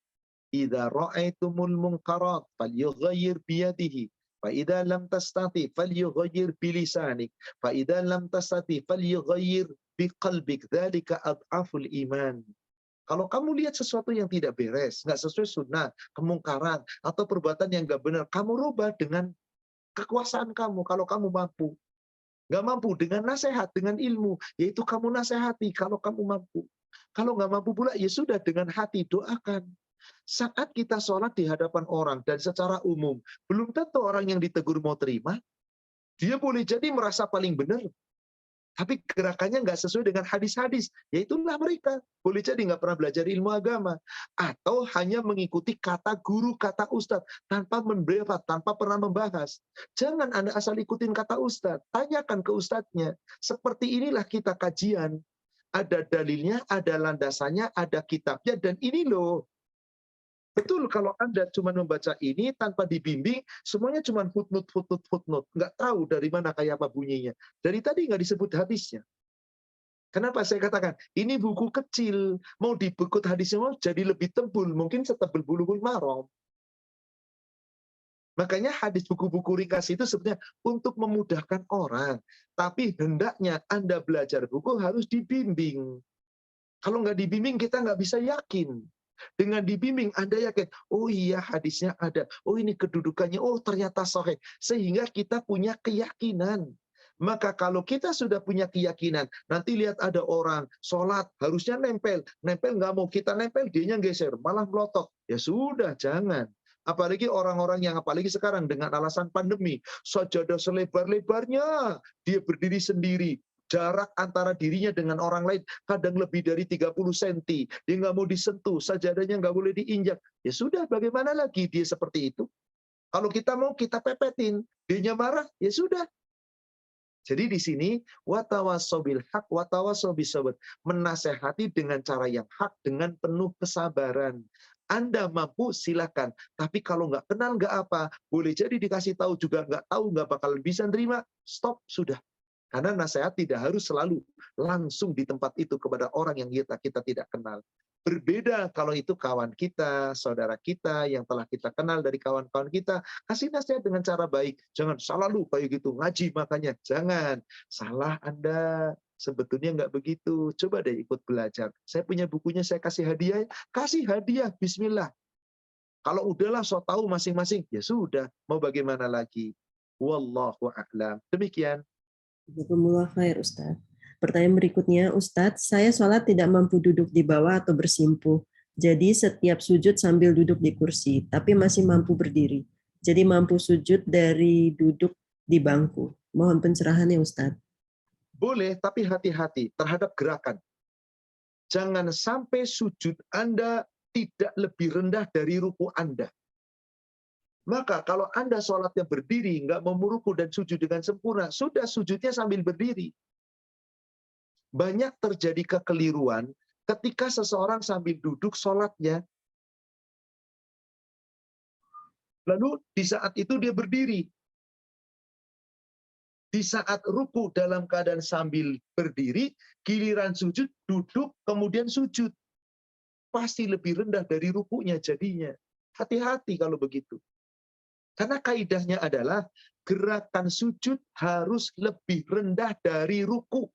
Idza ra'aitumul munkarat falyughayyir biyadihi, fa idza lam tastati falyughayyir bilisanik, fa idza lam tastati falyughayyir biqalbik, dzalika adhaful iman. Kalau kamu lihat sesuatu yang tidak beres, nggak sesuai sunnah, kemungkaran, atau perbuatan yang nggak benar, kamu rubah dengan kekuasaan kamu kalau kamu mampu. Nggak mampu dengan nasihat, dengan ilmu, yaitu kamu nasihati kalau kamu mampu. Kalau nggak mampu pula, ya sudah, dengan hati doakan. Saat kita sholat di hadapan orang dan secara umum, belum tentu orang yang ditegur mau terima. Dia boleh jadi merasa paling benar, tapi gerakannya nggak sesuai dengan hadis-hadis. Yaitulah mereka. Boleh jadi nggak pernah belajar ilmu agama. Atau hanya mengikuti kata guru, kata ustadz. Tanpa mendebat, tanpa pernah membahas. Jangan Anda asal ikutin kata ustadz. Tanyakan ke ustadznya. Seperti inilah kita kajian. Ada dalilnya, ada landasannya, ada kitabnya. Dan ini loh. Betul, kalau Anda cuma membaca ini tanpa dibimbing, semuanya cuma footnote. Nggak tahu dari mana kayak apa bunyinya. Dari tadi nggak disebut hadisnya. Kenapa saya katakan, ini buku kecil, mau dibekut hadisnya mau jadi lebih tebal, mungkin setebal Bulughul Maram. Makanya hadis buku-buku ringkas itu sebenarnya untuk memudahkan orang. Tapi hendaknya Anda belajar buku harus dibimbing. Kalau nggak dibimbing, kita nggak bisa yakin. Dengan dibimbing, Anda yakin, oh iya hadisnya ada, oh ini kedudukannya, oh ternyata sahih. Sehingga kita punya keyakinan. Maka kalau kita sudah punya keyakinan, nanti lihat ada orang sholat, harusnya nempel. Nempel nggak mau kita nempel, dianya geser, malah melotot. Ya sudah, jangan. Apalagi orang-orang yang, apalagi sekarang dengan alasan pandemi, sajadah selebar-lebarnya, dia berdiri sendiri. Jarak antara dirinya dengan orang lain kadang lebih dari 30 cm. Dia nggak mau disentuh, sajadahnya nggak boleh diinjak. Ya sudah, bagaimana lagi dia seperti itu? Kalau kita mau, kita pepetin. Dianya marah, ya sudah. Jadi di sini watawasau bil haq watawasau bisabr, menasehati dengan cara yang hak dengan penuh kesabaran. Anda mampu silakan, tapi kalau nggak kenal nggak apa, boleh jadi dikasih tahu juga nggak tahu, nggak bakal bisa nerima, stop sudah. Karena nasihat tidak harus selalu langsung di tempat itu kepada orang yang kita tidak kenal. Berbeda kalau itu kawan kita, saudara kita yang telah kita kenal dari kawan-kawan kita, kasih nasihat dengan cara baik. Jangan salah lu kayak gitu, ngaji makanya. Jangan. Salah Anda. Sebetulnya nggak begitu. Coba deh ikut belajar. Saya punya bukunya, saya kasih hadiah. Kasih hadiah, bismillah. Kalau udahlah so tahu masing-masing, ya sudah. Mau bagaimana lagi? Wallahu a'lam. Demikian. Jazakumullah khair, Ustaz. Pertanyaan berikutnya, Ustadz, saya sholat tidak mampu duduk di bawah atau bersimpuh. Jadi setiap sujud sambil duduk di kursi, tapi masih mampu berdiri. Jadi mampu sujud dari duduk di bangku. Mohon pencerahannya, Ustadz. Boleh, tapi hati-hati terhadap gerakan. Jangan sampai sujud Anda tidak lebih rendah dari ruku Anda. Maka kalau Anda sholatnya berdiri, nggak mau ruku dan sujud dengan sempurna, sudah sujudnya sambil berdiri. Banyak terjadi kekeliruan ketika seseorang sambil duduk sholatnya, lalu di saat itu dia berdiri. Di saat ruku dalam keadaan sambil berdiri, giliran sujud, duduk, kemudian sujud. Pasti lebih rendah dari rukunya jadinya. Hati-hati kalau begitu. Karena kaidahnya adalah gerakan sujud harus lebih rendah dari ruku.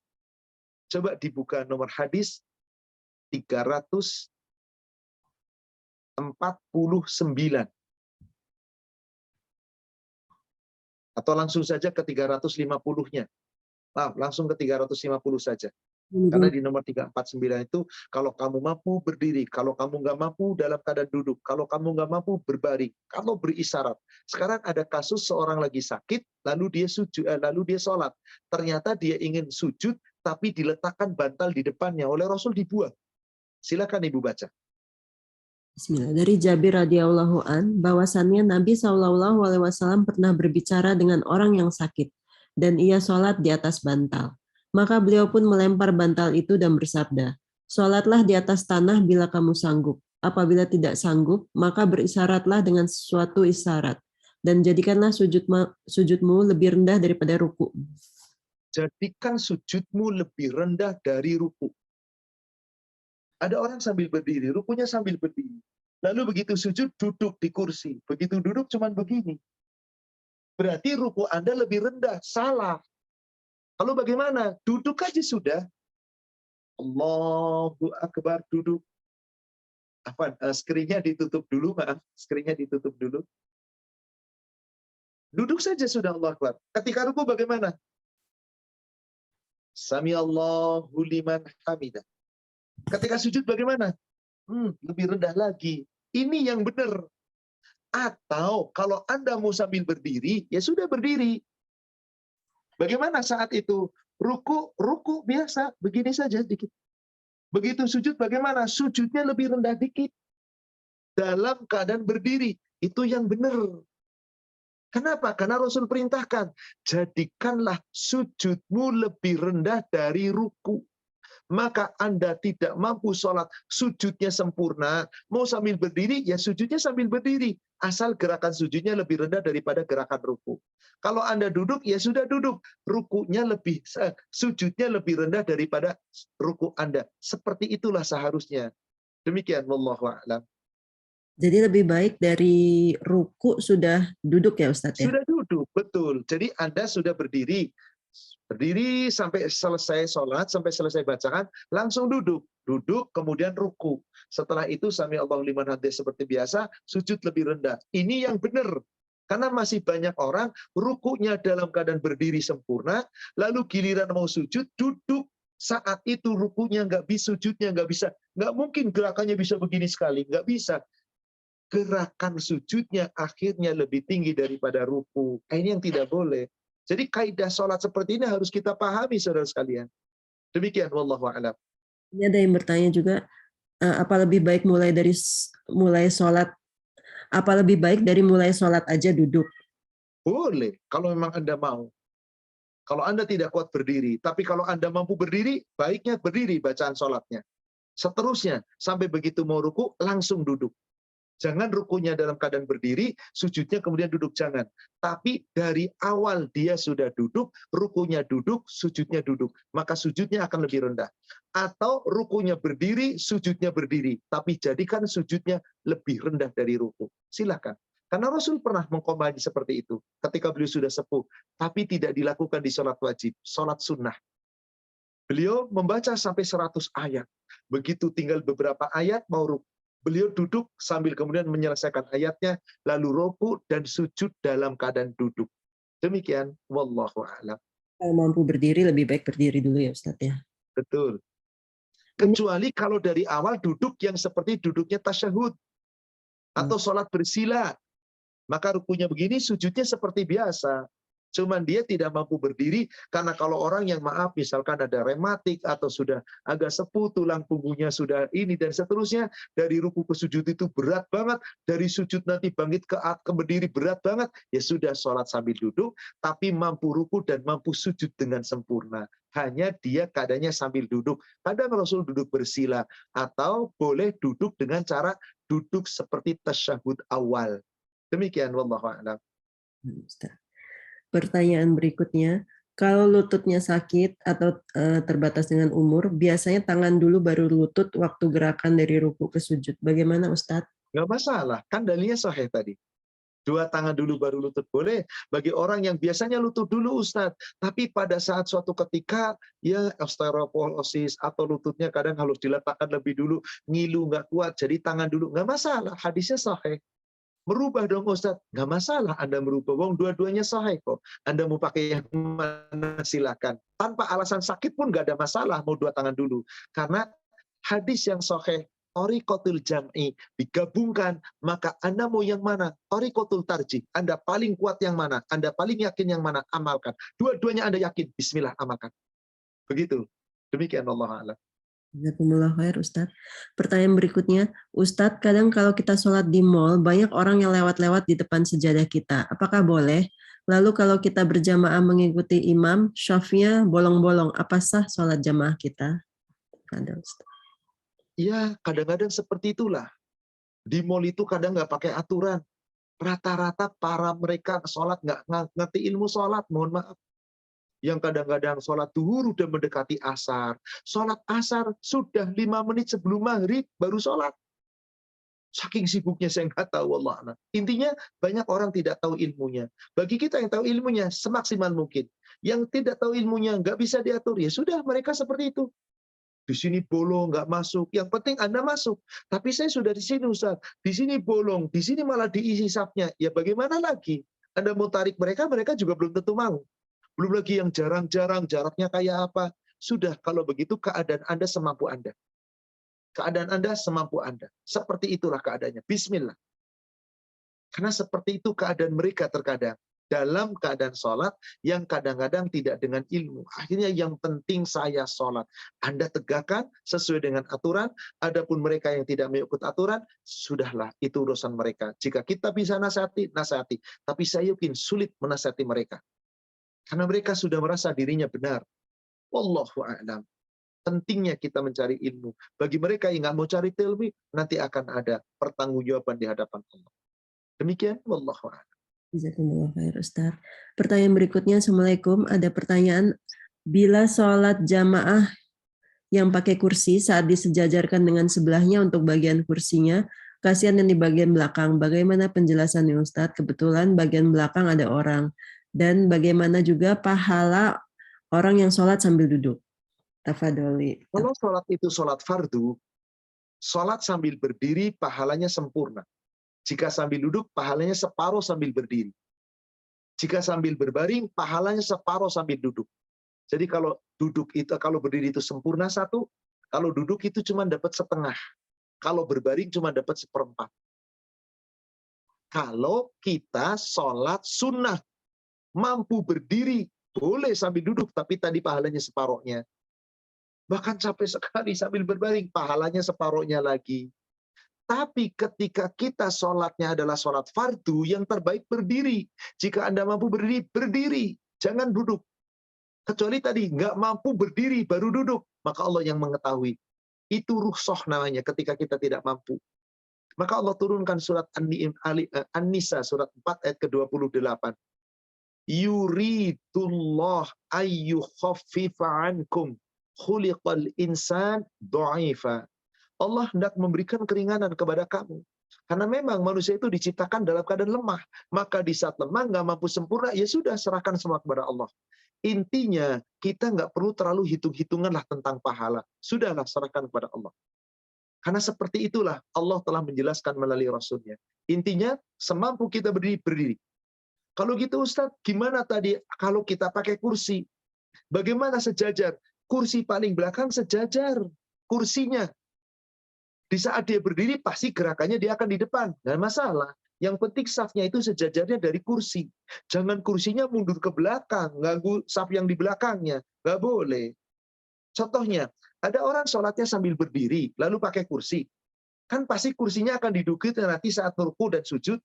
Coba dibuka nomor hadis 349. Atau langsung saja ke 350-nya. Langsung ke 350 saja. Karena di nomor 349 itu, kalau kamu mampu berdiri, kalau kamu nggak mampu dalam keadaan duduk, kalau kamu nggak mampu berbaring, kalau berisyarat. Sekarang ada kasus seorang lagi sakit, lalu dia sholat. Ternyata dia ingin sujud, tapi diletakkan bantal di depannya oleh Rasul dibuang. Silakan Ibu baca. Bismillah. Dari Jabir radhiyallahu an, bahwasannya Nabi SAW pernah berbicara dengan orang yang sakit, dan ia sholat di atas bantal. Maka beliau pun melempar bantal itu dan bersabda, sholatlah di atas tanah bila kamu sanggup. Apabila tidak sanggup, maka berisyaratlah dengan sesuatu isyarat, dan jadikanlah sujudmu lebih rendah daripada ruku. Jadikan sujudmu lebih rendah dari ruku. Ada orang sambil berdiri, rukunya sambil berdiri. Lalu begitu sujud, duduk di kursi. Begitu duduk, cuman begini. Berarti ruku Anda lebih rendah. Salah. Lalu bagaimana? Duduk aja sudah. Allahu Akbar, duduk. Skrinnya ditutup dulu, maaf. Skrinnya ditutup dulu. Duduk saja sudah, Allah Akbar. Ketika ruku bagaimana? Sami Allahu liman hamidah. Ketika sujud bagaimana? Lebih rendah lagi. Ini yang benar. Atau kalau Anda mau sambil berdiri, ya sudah berdiri. Bagaimana saat itu? Ruku biasa, begini saja dikit. Begitu sujud bagaimana? Sujudnya lebih rendah dikit. Dalam keadaan berdiri. Itu yang benar. Kenapa? Karena Rasul perintahkan, jadikanlah sujudmu lebih rendah dari ruku. maka Anda tidak mampu sholat, sujudnya sempurna, mau sambil berdiri, ya sujudnya sambil berdiri. Asal gerakan sujudnya lebih rendah daripada gerakan ruku. Kalau Anda duduk, ya sudah duduk. Sujudnya lebih rendah daripada ruku Anda. Seperti itulah seharusnya. Demikian, wallahu a'lam. Jadi lebih baik dari ruku sudah duduk ya Ustadz ya? Sudah duduk, betul. Jadi Anda sudah berdiri. Berdiri sampai selesai sholat, sampai selesai bacaan, langsung duduk. Duduk, kemudian ruku. Setelah itu, sami Allahu liman hamidah seperti biasa, sujud lebih rendah. Ini yang benar. Karena masih banyak orang, rukunya dalam keadaan berdiri sempurna, lalu giliran mau sujud, duduk. Saat itu rukunya nggak bisa, sujudnya nggak bisa. Nggak mungkin gerakannya bisa begini sekali, nggak bisa. Gerakan sujudnya akhirnya lebih tinggi daripada ruku. Ini yang tidak boleh. Jadi kaidah sholat seperti ini harus kita pahami, saudara sekalian. Demikian, wallahu a'lam. Ini ada yang bertanya juga, apa lebih baik mulai sholat, apa lebih baik dari mulai sholat aja duduk? Boleh, kalau memang Anda mau. Kalau Anda tidak kuat berdiri, tapi kalau Anda mampu berdiri, baiknya berdiri bacaan sholatnya. Seterusnya, sampai begitu mau ruku, langsung duduk. Jangan rukunya dalam keadaan berdiri, sujudnya kemudian duduk, jangan. Tapi dari awal dia sudah duduk, rukunya duduk, sujudnya duduk. Maka sujudnya akan lebih rendah. Atau rukunya berdiri, sujudnya berdiri. Tapi jadikan sujudnya lebih rendah dari ruku. Silakan. Karena Rasul pernah mengkomandi seperti itu. Ketika beliau sudah sepuh. Tapi tidak dilakukan di sholat wajib. Sholat sunnah. Beliau membaca sampai 100 ayat. Begitu tinggal beberapa ayat, mau ruku. Beliau duduk sambil kemudian menyelesaikan ayatnya, lalu ruku dan sujud dalam keadaan duduk. Demikian, wallahu a'lam. Kalau mampu berdiri, lebih baik berdiri dulu ya Ustadz ya. Betul. Kecuali kalau dari awal duduk yang seperti duduknya tasyahud atau sholat bersila, maka rukunya begini, sujudnya seperti biasa. Cuman dia tidak mampu berdiri, karena kalau orang yang maaf, misalkan ada rematik, atau sudah agak sepuh, tulang punggungnya sudah ini, dan seterusnya, dari ruku ke sujud itu berat banget, dari sujud nanti bangkit ke berdiri berat banget, ya sudah sholat sambil duduk, tapi mampu ruku dan mampu sujud dengan sempurna. Hanya dia keadaannya sambil duduk. Kadang Rasul duduk bersila, atau boleh duduk dengan cara duduk seperti tasyahud awal. Demikian, wallahu a'lam. Pertanyaan berikutnya, kalau lututnya sakit atau terbatas dengan umur, biasanya tangan dulu baru lutut waktu gerakan dari ruku ke sujud. Bagaimana Ustadz? Nggak masalah, kan dalilnya sahih tadi. 2 tangan dulu baru lutut boleh. Bagi orang yang biasanya lutut dulu Ustadz, tapi pada saat suatu ketika ya osteoporosis atau lututnya kadang harus diletakkan lebih dulu, ngilu nggak kuat, jadi tangan dulu, nggak masalah, hadisnya sahih. Merubah dong Ustadz, nggak masalah Anda merubah, wong dua-duanya sahih kok. Anda mau pakai yang mana silakan. Tanpa alasan sakit pun nggak ada masalah mau 2 tangan dulu. Karena hadis yang sahih, Thariqatul jam'i, digabungkan, maka Anda mau yang mana? Thariqatul tarjih, Anda paling kuat yang mana? Anda paling yakin yang mana? Amalkan. Dua-duanya Anda yakin, bismillah, amalkan. Begitu. Demikian, Allah a'lam. Jazakumullah khair Ustadz. Pertanyaan berikutnya, Ustadz, kadang kalau kita sholat di mall, banyak orang yang lewat-lewat di depan sejadah kita. Apakah boleh? Lalu kalau kita berjamaah mengikuti imam, syafnya bolong-bolong, apa sah sholat jamaah kita? Ada Ustadz. Ya, kadang-kadang seperti itulah. Di mall itu kadang nggak pakai aturan. Rata-rata para mereka sholat nggak ngerti ilmu sholat, mohon maaf. Yang kadang-kadang sholat duhur udah mendekati asar. Sholat asar sudah 5 menit sebelum maghrib baru sholat. Saking sibuknya saya nggak tahu, Allah. Intinya banyak orang tidak tahu ilmunya. Bagi kita yang tahu ilmunya semaksimal mungkin. Yang tidak tahu ilmunya nggak bisa diatur, ya sudah mereka seperti itu. Di sini bolong nggak masuk. Yang penting Anda masuk. Tapi saya sudah di sini Ustaz. Di sini bolong, di sini malah diisi safnya. Ya bagaimana lagi? Anda mau tarik mereka, mereka juga belum tentu mau. Belum lagi yang jarang-jarang, jaraknya kayak apa. Sudah, kalau begitu keadaan Anda semampu Anda. Keadaan Anda semampu Anda. Seperti itulah keadaannya. Bismillah. Karena seperti itu keadaan mereka terkadang. Dalam keadaan sholat yang kadang-kadang tidak dengan ilmu. Akhirnya yang penting saya sholat. Anda tegakkan sesuai dengan aturan. Adapun mereka yang tidak mengikut aturan, sudahlah, itu urusan mereka. Jika kita bisa nasihati, nasihati. Tapi saya yakin sulit menasihati mereka. Karena mereka sudah merasa dirinya benar. Wallahu a'lam. pentingnya kita mencari ilmu. Bagi mereka yang nggak mau cari ilmu, nanti akan ada pertanggungjawaban di hadapan Allah. Demikian, wallahu a'lam. Jazakumullah khair, Ustaz. Pertanyaan berikutnya, Assalamualaikum. Ada pertanyaan, bila sholat jamaah yang pakai kursi saat disejajarkan dengan sebelahnya untuk bagian kursinya, kasihan yang di bagian belakang. Bagaimana penjelasannya, Ustaz? Kebetulan bagian belakang ada orang. Dan bagaimana juga pahala orang yang sholat sambil duduk? Tafadholi. Kalau sholat itu sholat fardu, sholat sambil berdiri pahalanya sempurna. Jika sambil duduk, pahalanya separuh sambil berdiri. Jika sambil berbaring, pahalanya separuh sambil duduk. Jadi kalau berdiri itu sempurna satu, kalau duduk itu cuma dapat setengah. Kalau berbaring cuma dapat seperempat. Kalau kita sholat sunnah, mampu berdiri, boleh sambil duduk, tapi tadi pahalanya separuhnya. Bahkan sampai sekali sambil berbaring, pahalanya separuhnya lagi. Tapi ketika kita sholatnya adalah sholat fardu, yang terbaik berdiri. Jika Anda mampu berdiri, berdiri. Jangan duduk. Kecuali tadi, nggak mampu berdiri, baru duduk. Maka Allah yang mengetahui. Itu rukhsah namanya ketika kita tidak mampu. Maka Allah turunkan surat An-Nisa, surat 4 ayat ke-28. Yuridullah ayyukhaffifa ankum. Khuliqal insan dha'ifa. Allah hendak memberikan keringanan kepada kamu. Karena memang manusia itu diciptakan dalam keadaan lemah. Maka di saat lemah, nggak mampu sempurna, ya sudah, serahkan semua kepada Allah. Intinya, kita nggak perlu terlalu hitung-hitungan lah tentang pahala. Sudahlah, serahkan kepada Allah. Karena seperti itulah Allah telah menjelaskan melalui Rasulnya. Intinya, semampu kita berdiri, berdiri. Kalau gitu Ustadz, gimana tadi kalau kita pakai kursi? Bagaimana sejajar? Kursi paling belakang sejajar. Kursinya. Di saat dia berdiri, pasti gerakannya dia akan di depan. Nggak masalah. Yang penting safnya itu sejajarnya dari kursi. Jangan kursinya mundur ke belakang, ganggu saf yang di belakangnya. Nggak boleh. Contohnya, ada orang sholatnya sambil berdiri, lalu pakai kursi. Kan pasti kursinya akan diduduki nanti saat ruku dan sujud.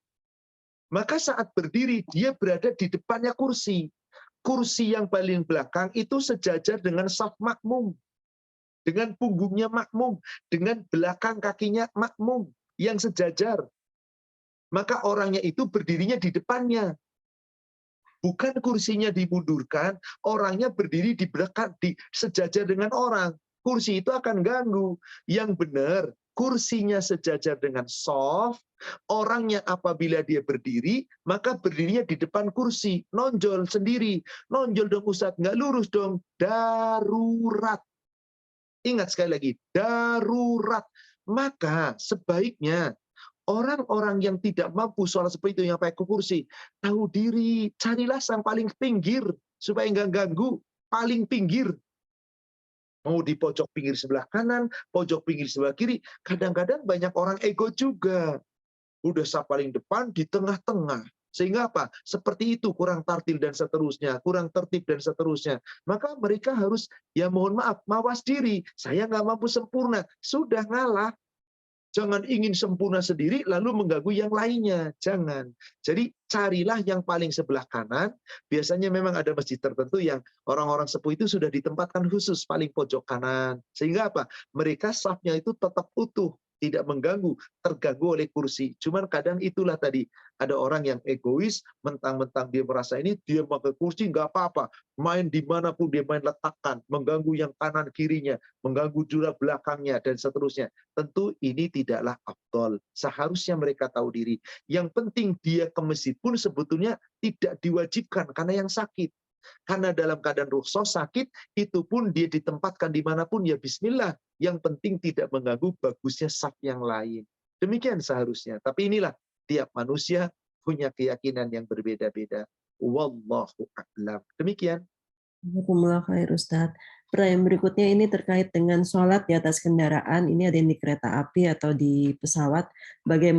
Maka saat berdiri, dia berada di depannya kursi. Kursi yang paling belakang itu sejajar dengan saf makmum. Dengan punggungnya makmum, dengan belakang kakinya makmum, yang sejajar. Maka orangnya itu berdirinya di depannya. Bukan kursinya dimundurkan, orangnya berdiri di belakang, sejajar dengan orang. Kursi itu akan ganggu. Yang benar, kursinya sejajar dengan shaf, orangnya apabila dia berdiri, maka berdirinya di depan kursi, nonjol sendiri. Nonjol dong Ustadz, nggak lurus dong, darurat. Ingat sekali lagi, darurat. Maka sebaiknya orang-orang yang tidak mampu sholat seperti itu yang pakai kursi, tahu diri, carilah yang paling pinggir supaya nggak ganggu, paling pinggir. Mau di pojok pinggir sebelah kanan, pojok pinggir sebelah kiri. Kadang-kadang banyak orang ego juga. Udah paling depan, di tengah-tengah. Sehingga apa? Seperti itu, kurang tartil dan seterusnya, kurang tertib dan seterusnya. Maka mereka harus, ya mohon maaf, mawas diri. Saya nggak mampu sempurna. Sudah ngalah. Jangan ingin sempurna sendiri lalu mengganggu yang lainnya. Jangan. Jadi carilah yang paling sebelah kanan. Biasanya memang ada masjid tertentu yang orang-orang sepuh itu sudah ditempatkan khusus paling pojok kanan. Sehingga apa? Mereka safnya itu tetap utuh. Tidak mengganggu, terganggu oleh kursi. Cuman kadang itulah tadi, ada orang yang egois, mentang-mentang dia merasa ini, dia pakai kursi, nggak apa-apa. Main dimanapun dia main letakkan, mengganggu yang kanan kirinya, mengganggu jurang belakangnya, dan seterusnya. Tentu ini tidaklah afdol. Seharusnya mereka tahu diri. Yang penting dia ke masjid pun sebetulnya tidak diwajibkan, karena yang sakit. Karena dalam keadaan rukhsah sakit, itu pun dia ditempatkan dimanapun, ya bismillah. Yang penting tidak mengganggu bagusnya saf yang lain. Demikian seharusnya. Tapi inilah, tiap manusia punya keyakinan yang berbeda-beda. Wallahu a'lam. Demikian. Jazakumullah khair, Ustaz. Pertanyaan berikutnya ini terkait dengan sholat di atas kendaraan. Ini ada yang di kereta api atau di pesawat. Bagaimana